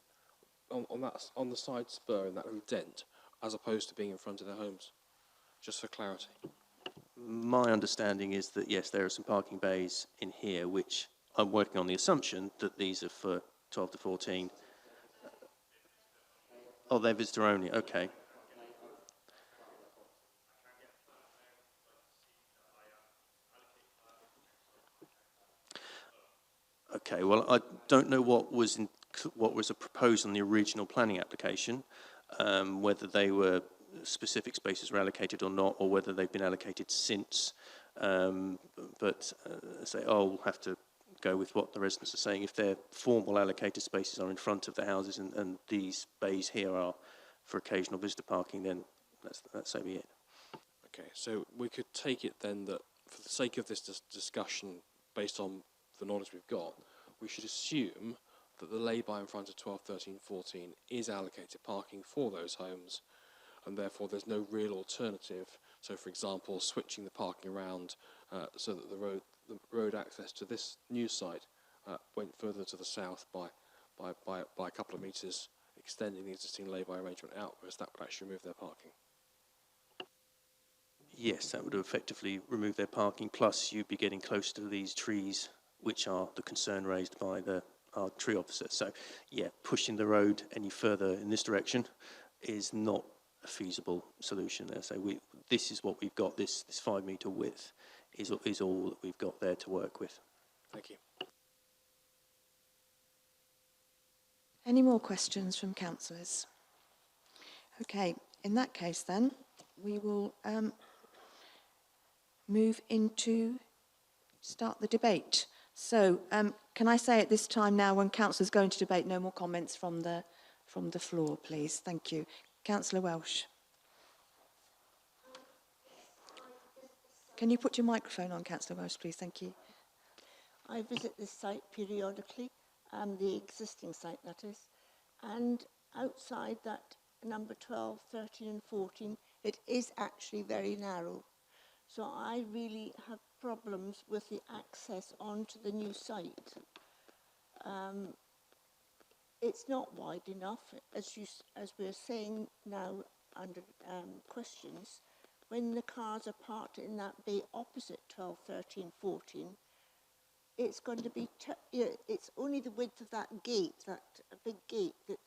on the side spur in that little dent, as opposed to being in front of their homes? Just for clarity. My understanding is that, yes, there are some parking bays in here, which I'm working on the assumption that these are for 12 to 14. Oh, they're visitor only, okay. Okay, well, I don't know what was proposed on the original planning application, whether they were specific spaces were allocated or not, or whether they've been allocated since. Say, we'll have to go with what the residents are saying. If their formal allocated spaces are in front of the houses and these bays here are for occasional visitor parking, then that's so be it. Okay, so we could take it then that for the sake of this discussion, based on the knowledge we've got, we should assume that the lay-by in front of 12, 13, 14 is allocated parking for those homes, and therefore there's no real alternative. So, for example, switching the parking around so that the road access to this new site went further to the south by a couple of metres, extending the existing lay-by arrangement out, whereas that would actually remove their parking. Yes, that would effectively remove their parking, plus you'd be getting close to these trees, which are the concern raised by our tree officer. So, yeah, pushing the road any further in this direction is not a feasible solution there. So this is what we've got, this 5 metre width is all that we've got there to work with. Thank you. Any more questions from councillors? Okay, in that case then, we will move into start the debate. So can I say at this time now, when councillors go into debate, no more comments from the floor, please. Thank you. Councillor Welsh. Can you put your microphone on, Councillor Welsh, please? Thank you. I visit this site periodically, the existing site that is, and outside that number 12, 13 and 14, it is actually very narrow. So I really have problems with the access onto the new site. It's not wide enough, as we're saying now under questions. When the cars are parked in that bay opposite 12, 13, 14, it's going to be, it's only the width of that gate, that big gate, that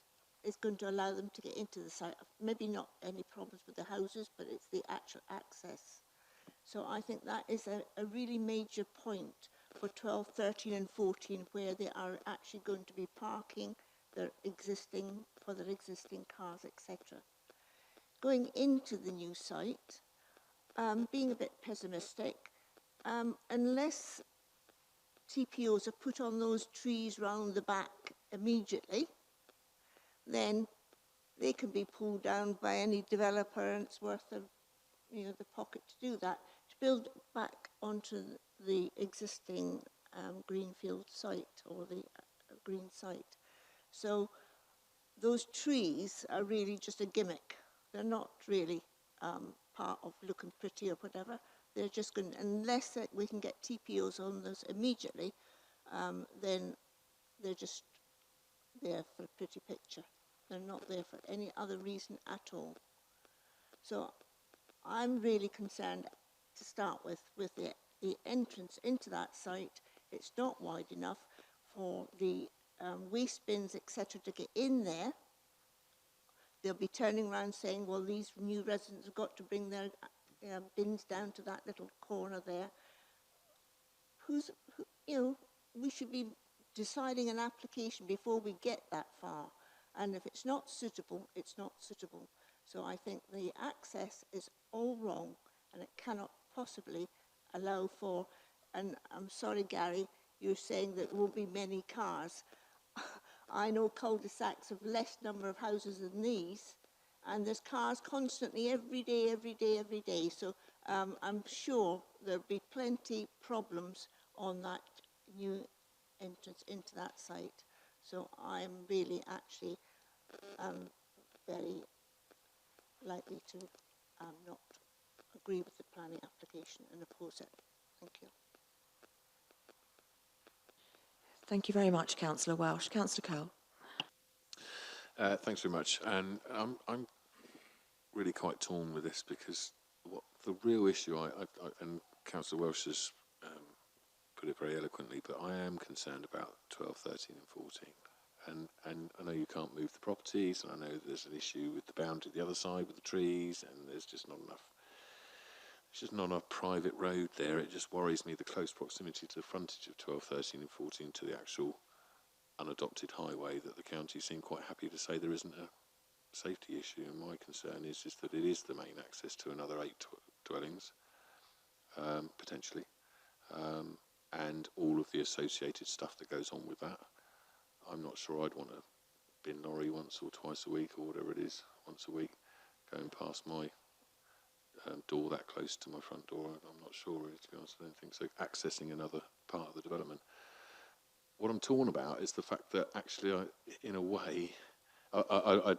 is going to allow them to get into the site. Maybe not any problems with the houses, but it's the actual access. So I think that is a really major point for 12, 13 and 14, where they are actually going to be parking their existing cars, etc. Going into the new site, being a bit pessimistic, unless TPOs are put on those trees round the back immediately, then they can be pulled down by any developer, and it's worth the pocket to do that, to build back onto the existing greenfield site or the green site. So those trees are really just a gimmick. They're not really part of looking pretty or whatever. They're just going, unless we can get TPOs on those immediately, then they're just there for a pretty picture. They're not there for any other reason at all. So I'm really concerned to start with the entrance into that site. It's not wide enough for the waste bins, etc., to get in there. They'll be turning around saying, well, these new residents have got to bring their bins down to that little corner there. We should be deciding an application before we get that far. And if it's not suitable, it's not suitable. So I think the access is all wrong, and it cannot possibly allow for, and I'm sorry, Gary, you're saying that there won't be many cars. I know cul-de-sacs of less number of houses than these, and there's cars constantly every day. So I'm sure there'll be plenty problems on that new entrance into that site. So I'm really actually very likely to not agree with the planning application and oppose it. Thank you. Thank you very much, Councillor Welsh. Councillor Kyrle. Thanks very much. And I'm really quite torn with this, because what the real issue, and Councillor Welsh has put it very eloquently, but I am concerned about 12, 13 and 14. And I know you can't move the properties, and I know there's an issue with the boundary the other side with the trees, and there's just not enough. There's just not enough private road there. It just worries me, the close proximity to the frontage of 12, 13 and 14 to the actual unadopted highway, that the county seem quite happy to say there isn't a safety issue. And my concern is that it is the main access to another 8 dwellings, potentially, and all of the associated stuff that goes on with that. I'm not sure I'd want a bin lorry once or twice a week, or whatever it is, once a week, going past my door that close to my front door. I'm not sure, really, to be honest. I don't think so. Accessing another part of the development. What I'm torn about is the fact that actually, in a way, I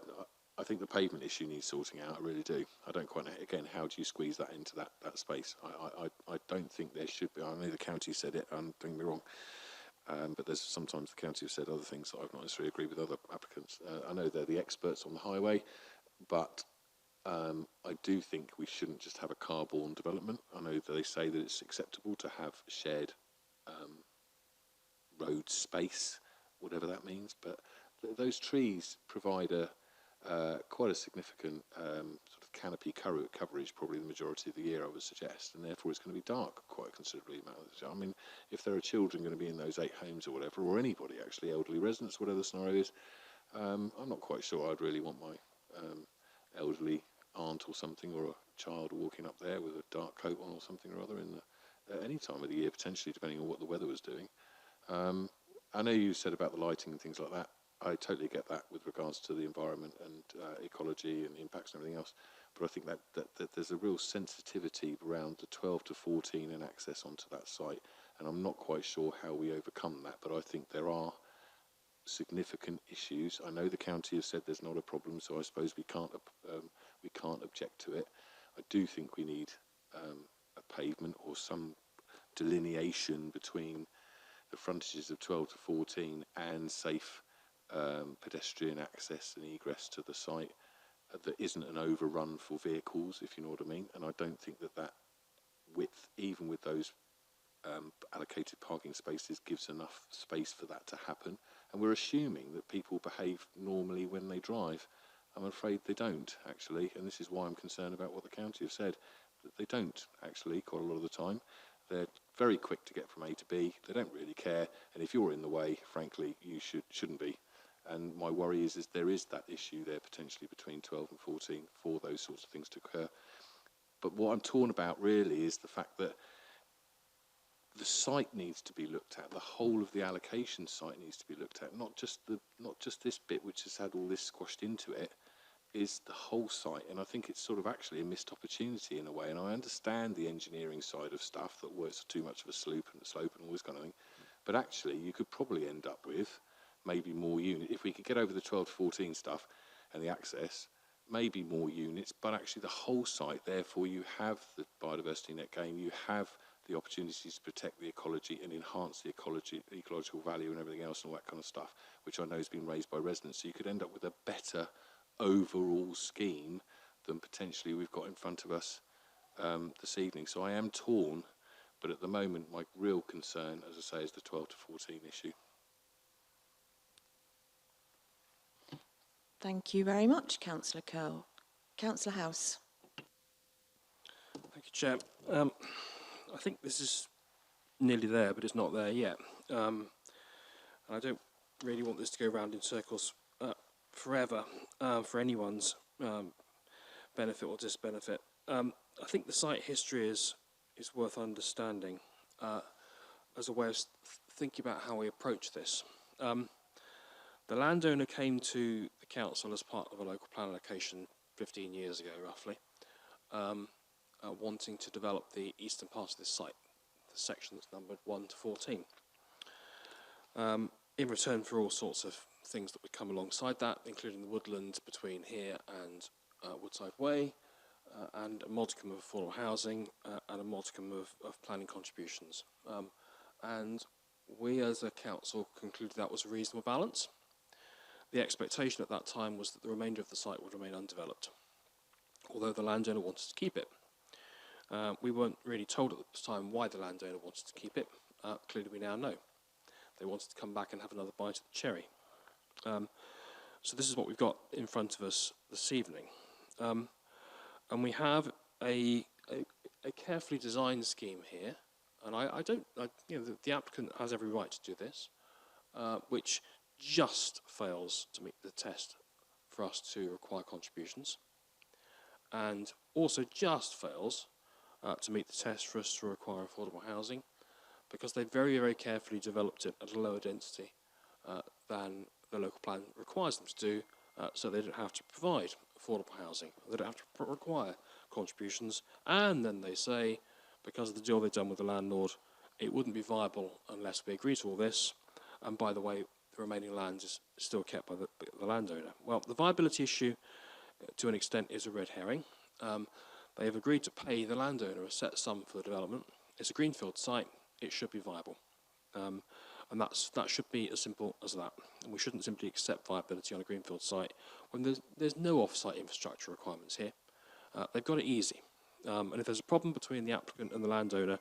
think the pavement issue needs sorting out. I really do. I don't quite know. Again, how do you squeeze that into that space? I don't think there should be. I know the county said it, and don't get me wrong. But there's sometimes the county have said other things that I've not necessarily agreed with other applicants. I know they're the experts on the highway, but I do think we shouldn't just have a car-borne development. I know that they say that it's acceptable to have shared road space, whatever that means, but those trees provide quite a significant sort of canopy coverage, probably the majority of the year, I would suggest, and therefore it's going to be dark quite considerably. I mean, if there are children going to be in those 8 homes or whatever, or anybody actually, elderly residents, whatever the scenario is, I'm not quite sure I'd really want my elderly aunt or something, or a child walking up there with a dark coat on or something or other at any time of the year, potentially, depending on what the weather was doing. I know you said about the lighting and things like that. I totally get that with regards to the environment and ecology and the impacts and everything else. But I think that there's a real sensitivity around the 12 to 14 and access onto that site. And I'm not quite sure how we overcome that, but I think there are significant issues. I know the county has said there's not a problem, so I suppose we can't object to it. I do think we need a pavement or some delineation between the frontages of 12 to 14 and safe pedestrian access and egress to the site that isn't an overrun for vehicles, if you know what I mean. And I don't think that width, even with those allocated parking spaces, gives enough space for that to happen. And we're assuming that people behave normally when they drive. I'm afraid they don't, actually, and this is why I'm concerned about what the county have said, that they don't, actually, quite a lot of the time. They're very quick to get from A to B. They don't really care, and if you're in the way, frankly, you shouldn't be. And my worry is there is that issue there potentially between 12 and 14 for those sorts of things to occur. But what I'm torn about really is the fact that the site needs to be looked at. The whole of the allocation site needs to be looked at. Not just this bit which has had all this squashed into it. Is the whole site, and I think it's sort of actually a missed opportunity in a way. And I understand the engineering side of stuff that works too much of a slope and all this kind of thing. But actually, you could probably end up with maybe more units if we could get over the 12 to 14 stuff and the access. Maybe more units, but actually the whole site. Therefore, you have the biodiversity net gain. You have the opportunities to protect the ecology and enhance the ecological value and everything else and all that kind of stuff, which I know has been raised by residents. So you could end up with a better overall scheme than potentially we've got in front of us this evening. So I am torn, but at the moment my real concern, as I say, is the 12 to 14 issue. Thank you very much, Councillor Kyrle. Councillor House. Thank you, Chair. I think this is nearly there, but it's not there yet. And I don't really want this to go round in circles forever for anyone's benefit or disbenefit. I think the site history is worth understanding as a way of thinking about how we approach this. The landowner came to the council as part of a local plan allocation 15 years ago, roughly, wanting to develop the eastern part of this site, the section that's numbered 1 to 14. In return for all sorts of things that would come alongside that, including the woodland between here and Woodside Way, and a modicum of affordable housing, and a modicum of planning contributions. And we as a council concluded that was a reasonable balance. The expectation at that time was that the remainder of the site would remain undeveloped, although the landowner wanted to keep it. We weren't really told at the time why the landowner wanted to keep it. Clearly we now know. They wanted to come back and have another bite of the cherry. So this is what we've got in front of us this evening. And we have a carefully designed scheme here, and the applicant has every right to do this, which just fails to meet the test for us to require contributions, and also just fails to meet the test for us to require affordable housing, because they very, very carefully developed it at a lower density than the local plan requires them to do, so they don't have to provide affordable housing. They don't have to require contributions, and then they say, because of the deal they've done with the landlord, it wouldn't be viable unless we agree to all this, and by the way, the remaining land is still kept by the landowner. Well, the viability issue, to an extent, is a red herring. They have agreed to pay the landowner a set sum for the development. It's a greenfield site. It should be viable. And that should be as simple as that. And we shouldn't simply accept viability on a greenfield site when there's no off-site infrastructure requirements here. They've got it easy. And if there's a problem between the applicant and the landowner,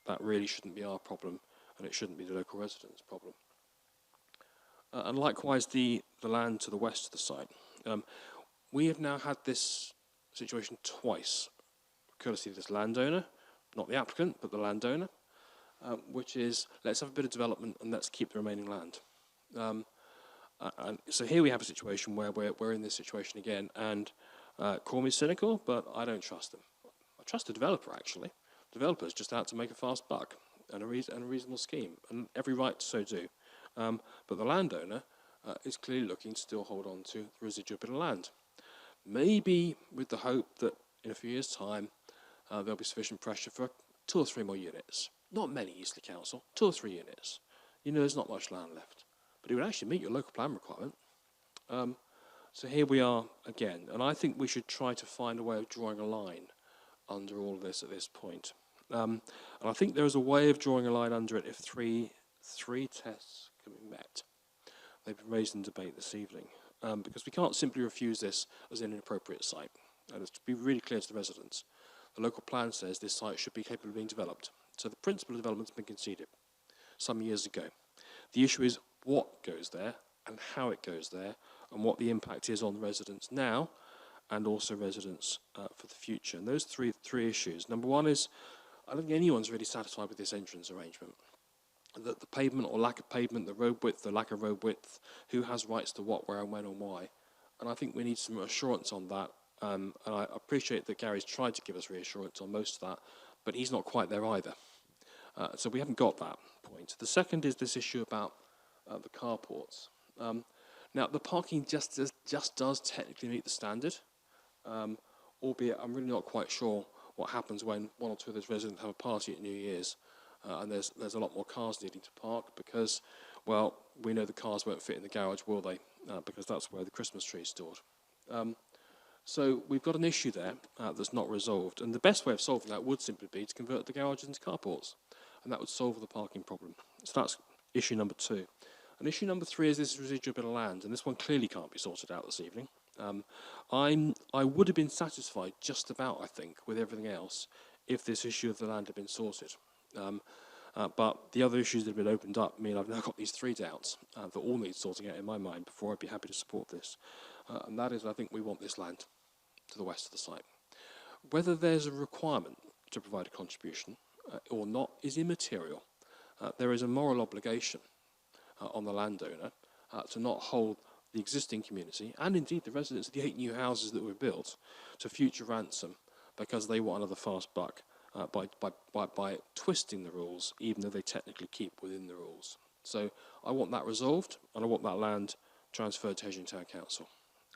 that really shouldn't be our problem, and it shouldn't be the local residents' problem. And likewise, the land to the west of the site. We have now had this situation twice, courtesy of this landowner, not the applicant, but the landowner, which is, let's have a bit of development and let's keep the remaining land. And so here we have a situation where we're in this situation again, and call me cynical, but I don't trust them. I trust the developer, actually. The developer's just out to make a fast buck and a reasonable scheme, and every right to so do. But the landowner is clearly looking to still hold on to the residual bit of land. Maybe with the hope that in a few years' time there'll be sufficient pressure for 2 or 3 more units. Not many, Eastleigh Council, 2 or 3 units. You know there's not much land left. But it would actually meet your local plan requirement. So here we are again, and I think we should try to find a way of drawing a line under all of this at this point. And I think there is a way of drawing a line under it if three tests can be met. They've been raised in debate this evening, because we can't simply refuse this as an inappropriate site. And it's to be really clear to the residents, the local plan says this site should be capable of being developed. So the principle of development has been conceded some years ago. The issue is what goes there and how it goes there and what the impact is on the residents now and also residents for the future. And those three issues. Number one is, I don't think anyone's really satisfied with this entrance arrangement. The pavement or lack of pavement, the road width, the lack of road width, who has rights to what, where and when and why. And I think we need some assurance on that. And I appreciate that Gary's tried to give us reassurance on most of that, but he's not quite there either. So we haven't got that point. The second is this issue about the carports. Now, the parking just does technically meet the standard, albeit I'm really not quite sure what happens when 1 or 2 of those residents have a party at New Year's and there's a lot more cars needing to park because, well, we know the cars won't fit in the garage, will they? Because that's where the Christmas tree is stored. So we've got an issue there that's not resolved, and the best way of solving that would simply be to convert the garages into carports, and that would solve the parking problem. So that's issue number 2. And issue number 3 is this residual bit of land, and this one clearly can't be sorted out this evening. I would have been satisfied just about, I think, with everything else if this issue of the land had been sorted. But the other issues that have been opened up mean I've now got these 3 doubts that all need sorting out in my mind before I'd be happy to support this. And that is, I think we want this land to the west of the site. Whether there's a requirement to provide a contribution or not is immaterial. There is a moral obligation on the landowner to not hold the existing community, and indeed the residents of the 8 new houses that were built, to future ransom because they want another fast buck by twisting the rules, even though they technically keep within the rules. So I want that resolved, and I want that land transferred to Hedge Town Council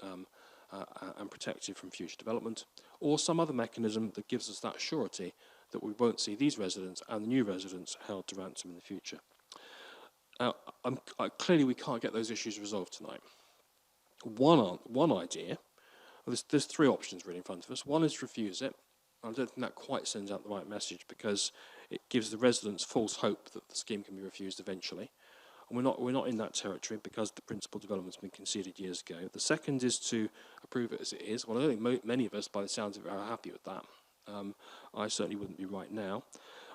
and protected from future development, or some other mechanism that gives us that surety that we won't see these residents and the new residents held to ransom in the future. Clearly we can't get those issues resolved tonight. One idea, there's 3 options really in front of us. One is to refuse it. I don't think that quite sends out the right message because it gives the residents false hope that the scheme can be refused eventually. And we're not in that territory because the principal development's been conceded years ago. The second is to approve it as it is. Well, I don't think many of us, by the sounds of it, are happy with that. I certainly wouldn't be right now.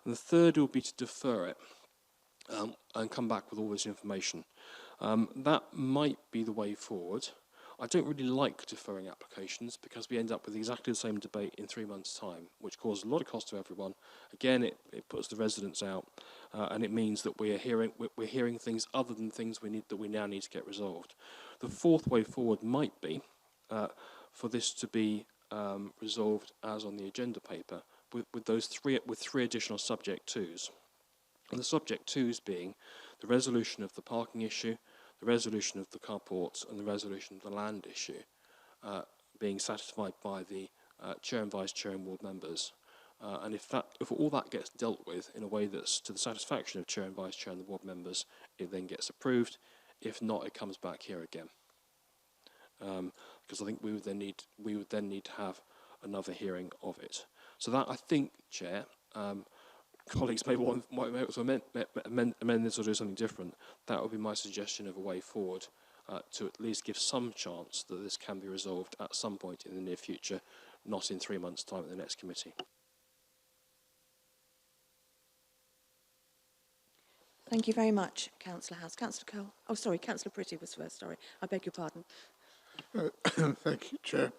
And the third would be to defer it and come back with all this information. That might be the way forward. I don't really like deferring applications because we end up with exactly the same debate in 3 months' time, which causes a lot of cost to everyone. Again, it puts the residents out, and it means that we're hearing things other than things that we now need to get resolved. The fourth way forward might be for this to be resolved as on the agenda paper with three additional subject twos. And the subject twos being the resolution of the parking issue, the resolution of the carports, and the resolution of the land issue being satisfied by the chair and vice chair and ward members. And if all that gets dealt with in a way that's to the satisfaction of chair and vice chair and the ward members, it then gets approved. If not, it comes back here again. Because I think we would then need to have another hearing of it. So that, I think, Chair, colleagues may want to amend this or do something different. That would be my suggestion of a way forward to at least give some chance that this can be resolved at some point in the near future, not in 3 months' time at the next committee. Thank you very much, Councillor House. Councillor Cole. Oh, sorry, Councillor Pretty was first, sorry. I beg your pardon. Thank you, Chair.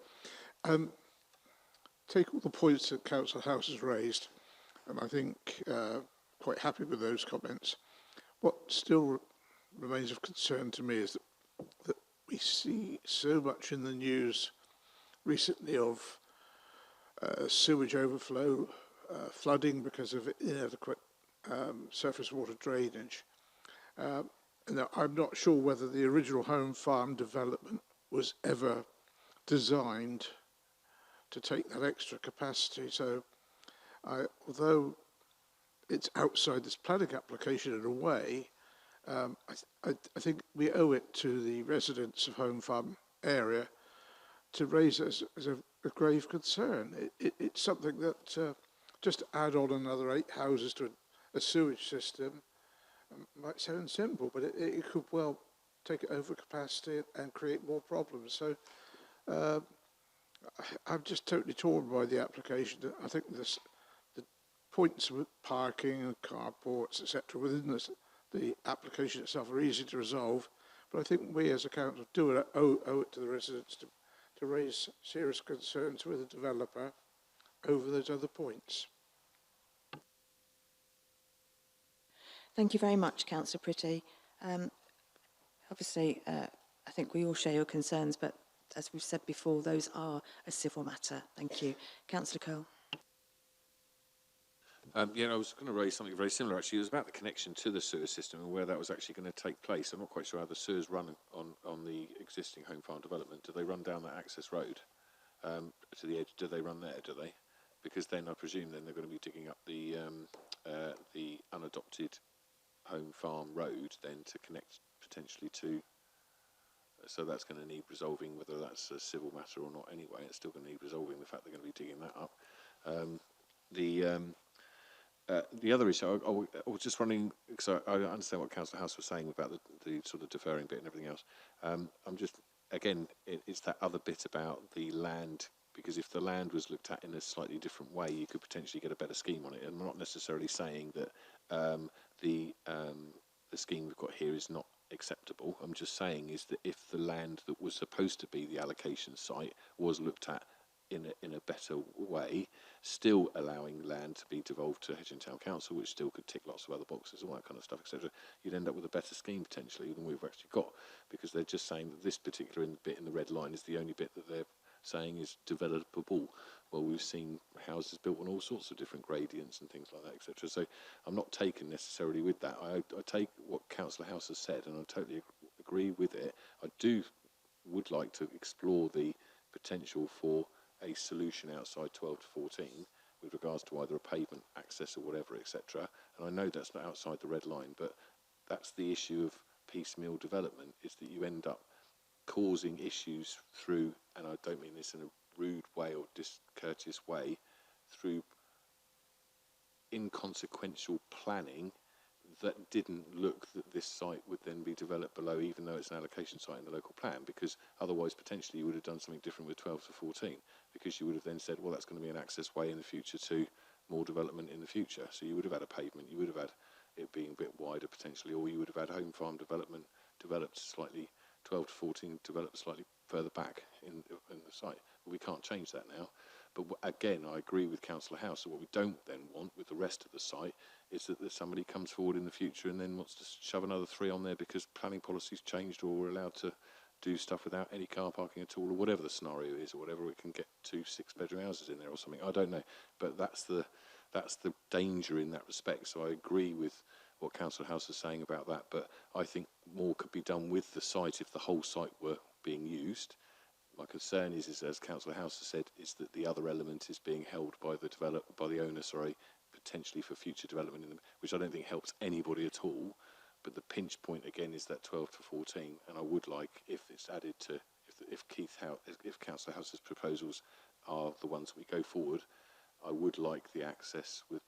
Take all the points that Councillor House has raised, and I think quite happy with those comments. What still remains of concern to me is that we see so much in the news recently of sewage overflow, flooding because of inadequate surface water drainage. And I'm not sure whether the original home farm development was ever designed to take that extra capacity. So although it's outside this planning application in a way, I think we owe it to the residents of home farm area to raise as a grave concern. It's something that just to add on another 8 houses to a sewage system might sound simple, but it could well take it over capacity and create more problems. So I'm just totally torn by the application. I think the points with parking and carports, etc., within the application itself are easy to resolve, but I think we as a council do owe it to the residents to raise serious concerns with the developer over those other points. Thank you very much, Councillor Pretty. Obviously, I think we all share your concerns, but as we've said before, those are a civil matter. Thank you. Councillor Cole. Yeah, I was going to raise something very similar, actually. It was about the connection to the sewer system and where that was actually going to take place. I'm not quite sure how the sewers run on the existing home farm development. Do they run down that access road to the edge? Do they run there, do they? Because then I presume then they're going to be digging up the unadopted home farm road then to connect potentially to. So that's going to need resolving, whether that's a civil matter or not anyway. It's still going to need resolving the fact they're going to be digging that up. The other issue, I was just wondering, because I understand what Councillor House was saying about the sort of deferring bit and everything else. I'm just, again, it's that other bit about the land, because if the land was looked at in a slightly different way, you could potentially get a better scheme on it. And I'm not necessarily saying that the scheme we've got here is not acceptable. I'm just saying is that if the land that was supposed to be the allocation site was looked at in a better way, still allowing land to be devolved to Hedge Town Council, which still could tick lots of other boxes, all that kind of stuff, etc., you'd end up with a better scheme potentially than we've actually got, because they're just saying that this particular bit in the red line is the only bit that they're saying is developable. Well, we've seen houses built on all sorts of different gradients and things like that, etc. So I'm not taken necessarily with that. I take what Councillor House has said, and I totally agree with it. I would like to explore the potential for a solution outside 12 to 14 with regards to either a pavement access or whatever, etc. And I know that's not outside the red line, but that's the issue of piecemeal development, is that you end up causing issues through, and I don't mean this in a rude way or discourteous way, through inconsequential planning that didn't look that this site would then be developed below, even though it's an allocation site in the local plan, because otherwise potentially you would have done something different with 12 to 14, because you would have then said, well, that's going to be an access way in the future to more development in the future. So you would have had a pavement, you would have had it being a bit wider potentially, or you would have had home farm development developed slightly, 12 to 14 developed slightly further back in the site. We can't change that now. But again, I agree with Councillor House. So what we don't then want with the rest of the site is that somebody comes forward in the future and then wants to shove another 3 on there because planning policy's changed, or we're allowed to do stuff without any car parking at all, or whatever the scenario is, or whatever. We can get 2 6-bedroom houses in there or something. I don't know. But that's the danger in that respect. So I agree with what Councillor House is saying about that. But I think more could be done with the site if the whole site were being used. My concern is as Councillor House has said, is that the other element is being held by the owner, potentially for future development, which I don't think helps anybody at all. But the pinch point again is that 12 to 14, and I would like, if it's added to, if Councillor House's proposals are the ones we go forward, I would like the access with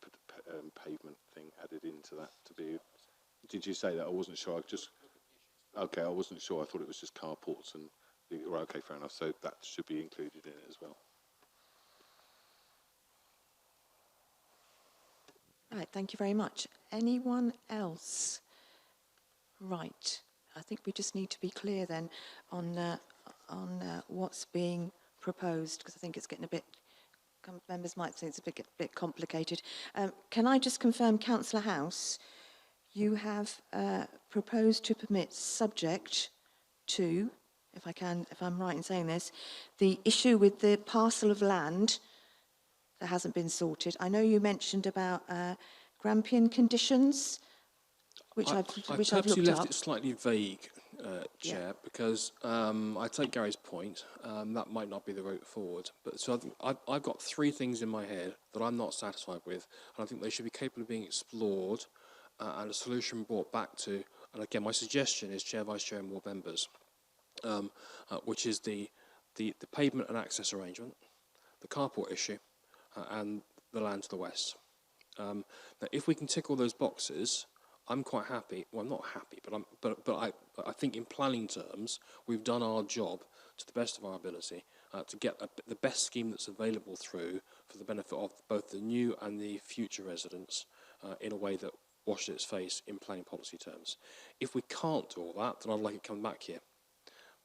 pavement thing added into that to be. Did you say that? I wasn't sure. Okay, I wasn't sure. I thought it was just carports and. Right, okay, fair enough. So that should be included in it as well. Right, thank you very much. Anyone else? Right, I think we just need to be clear then on what's being proposed, because I think it's getting a bit, members might think it's a bit complicated. Can I just confirm, Councillor House, you have proposed to permit subject to, if I'm right in saying this, the issue with the parcel of land that hasn't been sorted. I know you mentioned about Grampian conditions, which I've looked up. Perhaps you left it slightly vague, Chair, because I take Gary's point. That might not be the route forward. But so I've got 3 things in my head that I'm not satisfied with, and I think they should be capable of being explored and a solution brought back to. And again, my suggestion is Chair, Vice Chair, and more members. Which is the pavement and access arrangement, the carport issue, and the land to the west. Now, if we can tick all those boxes, I'm quite happy. Well, I'm not happy, but I think in planning terms, we've done our job to the best of our ability to get the best scheme that's available through for the benefit of both the new and the future residents in a way that washes its face in planning policy terms. If we can't do all that, then I'd like it coming back here,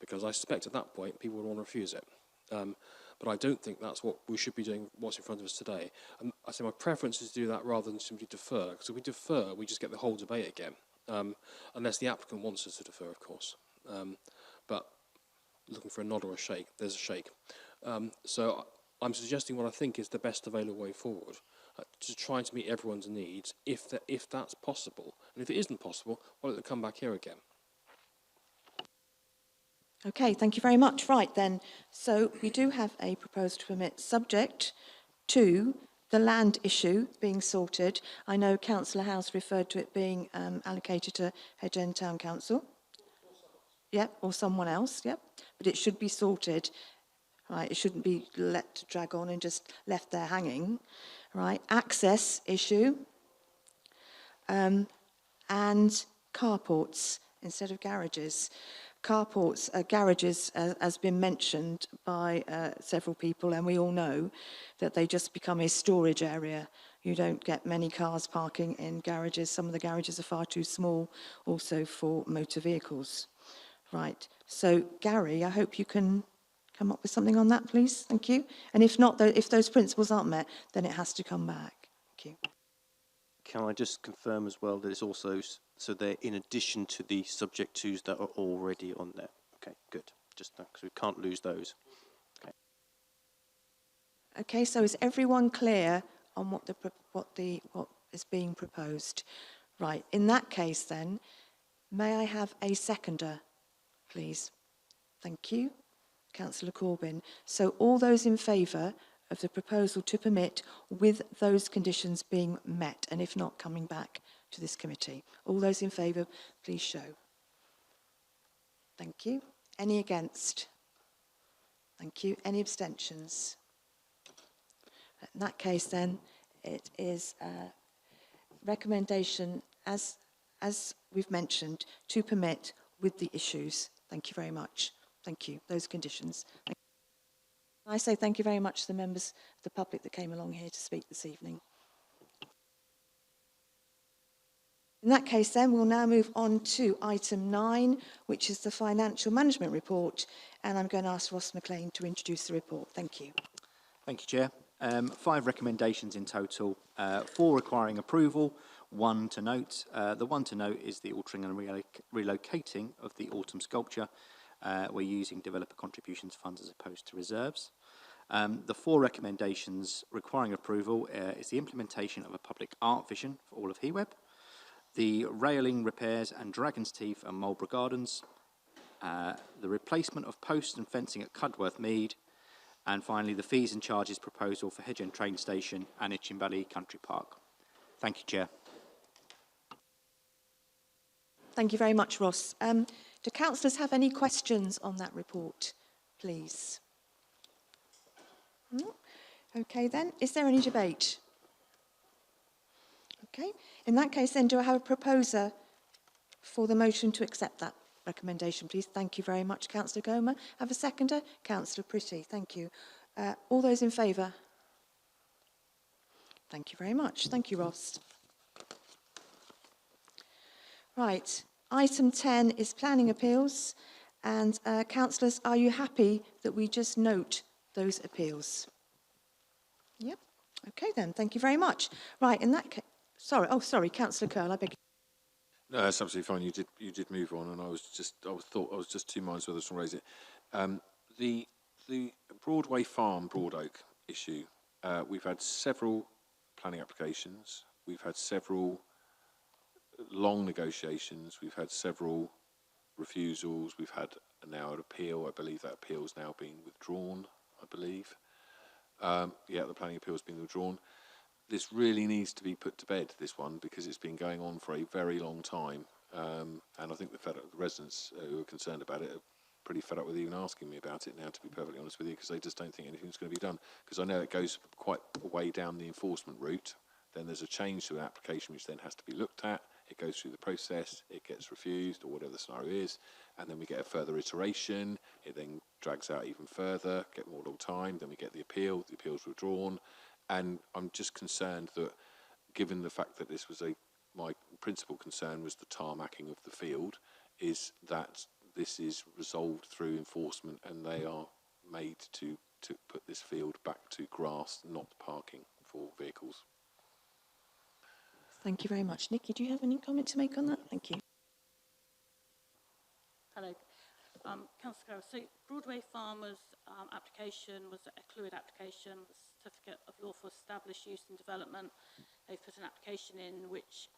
because I suspect at that point people would want to refuse it. But I don't think that's what we should be doing, what's in front of us today. And I say my preference is to do that rather than simply defer, because if we defer, we just get the whole debate again, unless the applicant wants us to defer, of course. But looking for a nod or a shake, there's a shake. So I'm suggesting what I think is the best available way forward, to try to meet everyone's needs, if that's possible. And if it isn't possible, why don't they come back here again? Okay, thank you very much. Right then, so we do have a proposed permit subject to the land issue being sorted. I know Councillor House referred to it being allocated to Hedge End Town Council. Yep, or someone else, yep. But it should be sorted, right? It shouldn't be let to drag on and just left there hanging, right? Access issue and carports instead of garages. Carports, garages, has been mentioned by several people, and we all know that they just become a storage area. You don't get many cars parking in garages. Some of the garages are far too small, also for motor vehicles. Right. So, Gary, I hope you can come up with something on that, please. Thank you. And if not, if those principles aren't met, then it has to come back. Thank you. Can I just confirm as well that it's also, so they're in addition to the subject twos that are already on there? Okay, good. Just because we can't lose those. Okay. Okay, so is everyone clear on what is being proposed? Right. In that case, then, may I have a seconder, please? Thank you, Councillor Corben. So all those in favour of the proposal to permit with those conditions being met, and if not, coming back to this committee. All those in favour, please show. Thank you. Any against? Thank you. Any abstentions? In that case, then, it is a recommendation, as we've mentioned, to permit with the issues. Thank you very much. Thank you. Those conditions. Thank you. I say thank you very much to the members of the public that came along here to speak this evening. In that case, then, we'll now move on to item 9, which is the financial management report. And I'm going to ask Ross McLean to introduce the report. Thank you. Thank you, Chair. 5 recommendations in total, 4 requiring approval, 1 to note. The 1 to note is the altering and relocating of the autumn sculpture. We're using developer contributions funds as opposed to reserves. The 4 recommendations requiring approval is the implementation of a public art vision for all of Heweb, the railing repairs and Dragon's Teeth and Marlborough Gardens, the replacement of posts and fencing at Cudworth Mead, and finally the fees and charges proposal for Hedge train station and Itchen Valley Country Park. Thank you, Chair. Thank you very much, Ross. Do councillors have any questions on that report, please? No? Okay then, is there any debate? Okay, in that case then, do I have a proposer for the motion to accept that recommendation, please? Thank you very much, Councillor Gomer. Have a seconder? Councillor Pretty, thank you. All those in favour? Thank you very much. Thank you, Ross. Right, item 10 is planning appeals. And councillors, are you happy that we just note those appeals? Yep. Okay then, thank you very much. Right, in that case, sorry, Councillor Kyrle, I beg. No, that's absolutely fine. You did move on, and I was just 2 minds whether to raise it. The Broadway Farm Broad Oak issue. We've had several planning applications. We've had several long negotiations. We've had several refusals. We've had now an appeal. I believe that appeal has now been withdrawn. I believe. The planning appeal has been withdrawn. This really needs to be put to bed, this one, because it's been going on for a very long time. And I think the residents who are concerned about it are pretty fed up with even asking me about it now, to be perfectly honest with you, because they just don't think anything's going to be done. Because I know it goes quite a way down the enforcement route. Then there's a change to an application which then has to be looked at. It goes through the process, it gets refused, or whatever the scenario is, and then we get a further iteration. It then drags out even further, get more time, then we get the appeal's withdrawn. And I'm just concerned that, given the fact that this was my principal concern was the tarmacking of the field, is that this is resolved through enforcement and they are made to put this field back to grass, not parking for vehicles. Thank you very much. Nikki, do you have any comment to make on that? Thank you. Hello. Councillor Kyrle, so Broadway Farmers' application was a fluid application, the Certificate of Lawful Established Use and Development. They put an application in which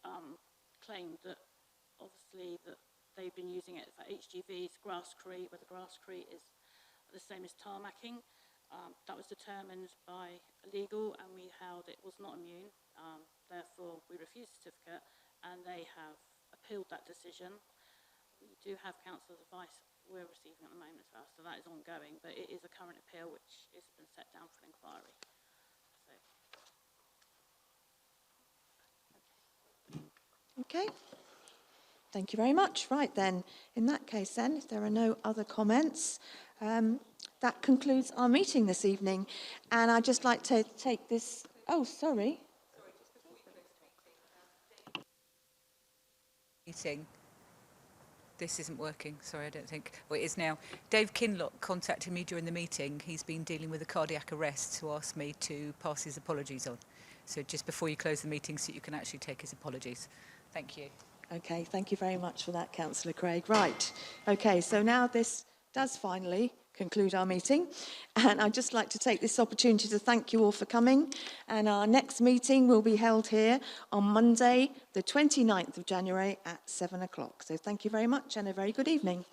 claimed that obviously that they've been using it for HGVs, grasscrete, where the grasscrete is the same as tarmacking. That was determined by legal, and we held it was not immune. Therefore, we refused the certificate, and they have appealed that decision. We do have council's advice we're receiving at the moment as well, so that is ongoing, but it is a current appeal which has been set down for inquiry. Okay. Thank you very much. Right then, in that case then, if there are no other comments, that concludes our meeting this evening. And I'd just like to take this... Oh, sorry. Meeting. This isn't working, sorry, I don't think. Well, it is now. Dave Kinlock contacted me during the meeting. He's been dealing with a cardiac arrest, who asked me to pass his apologies on. So just before you close the meeting, so you can actually take his apologies. Thank you. Okay, thank you very much for that, Councillor Craig. Right, okay, so now this does finally conclude our meeting. And I'd just like to take this opportunity to thank you all for coming. And our next meeting will be held here on Monday, the 29th of January at 7 o'clock. So thank you very much and a very good evening.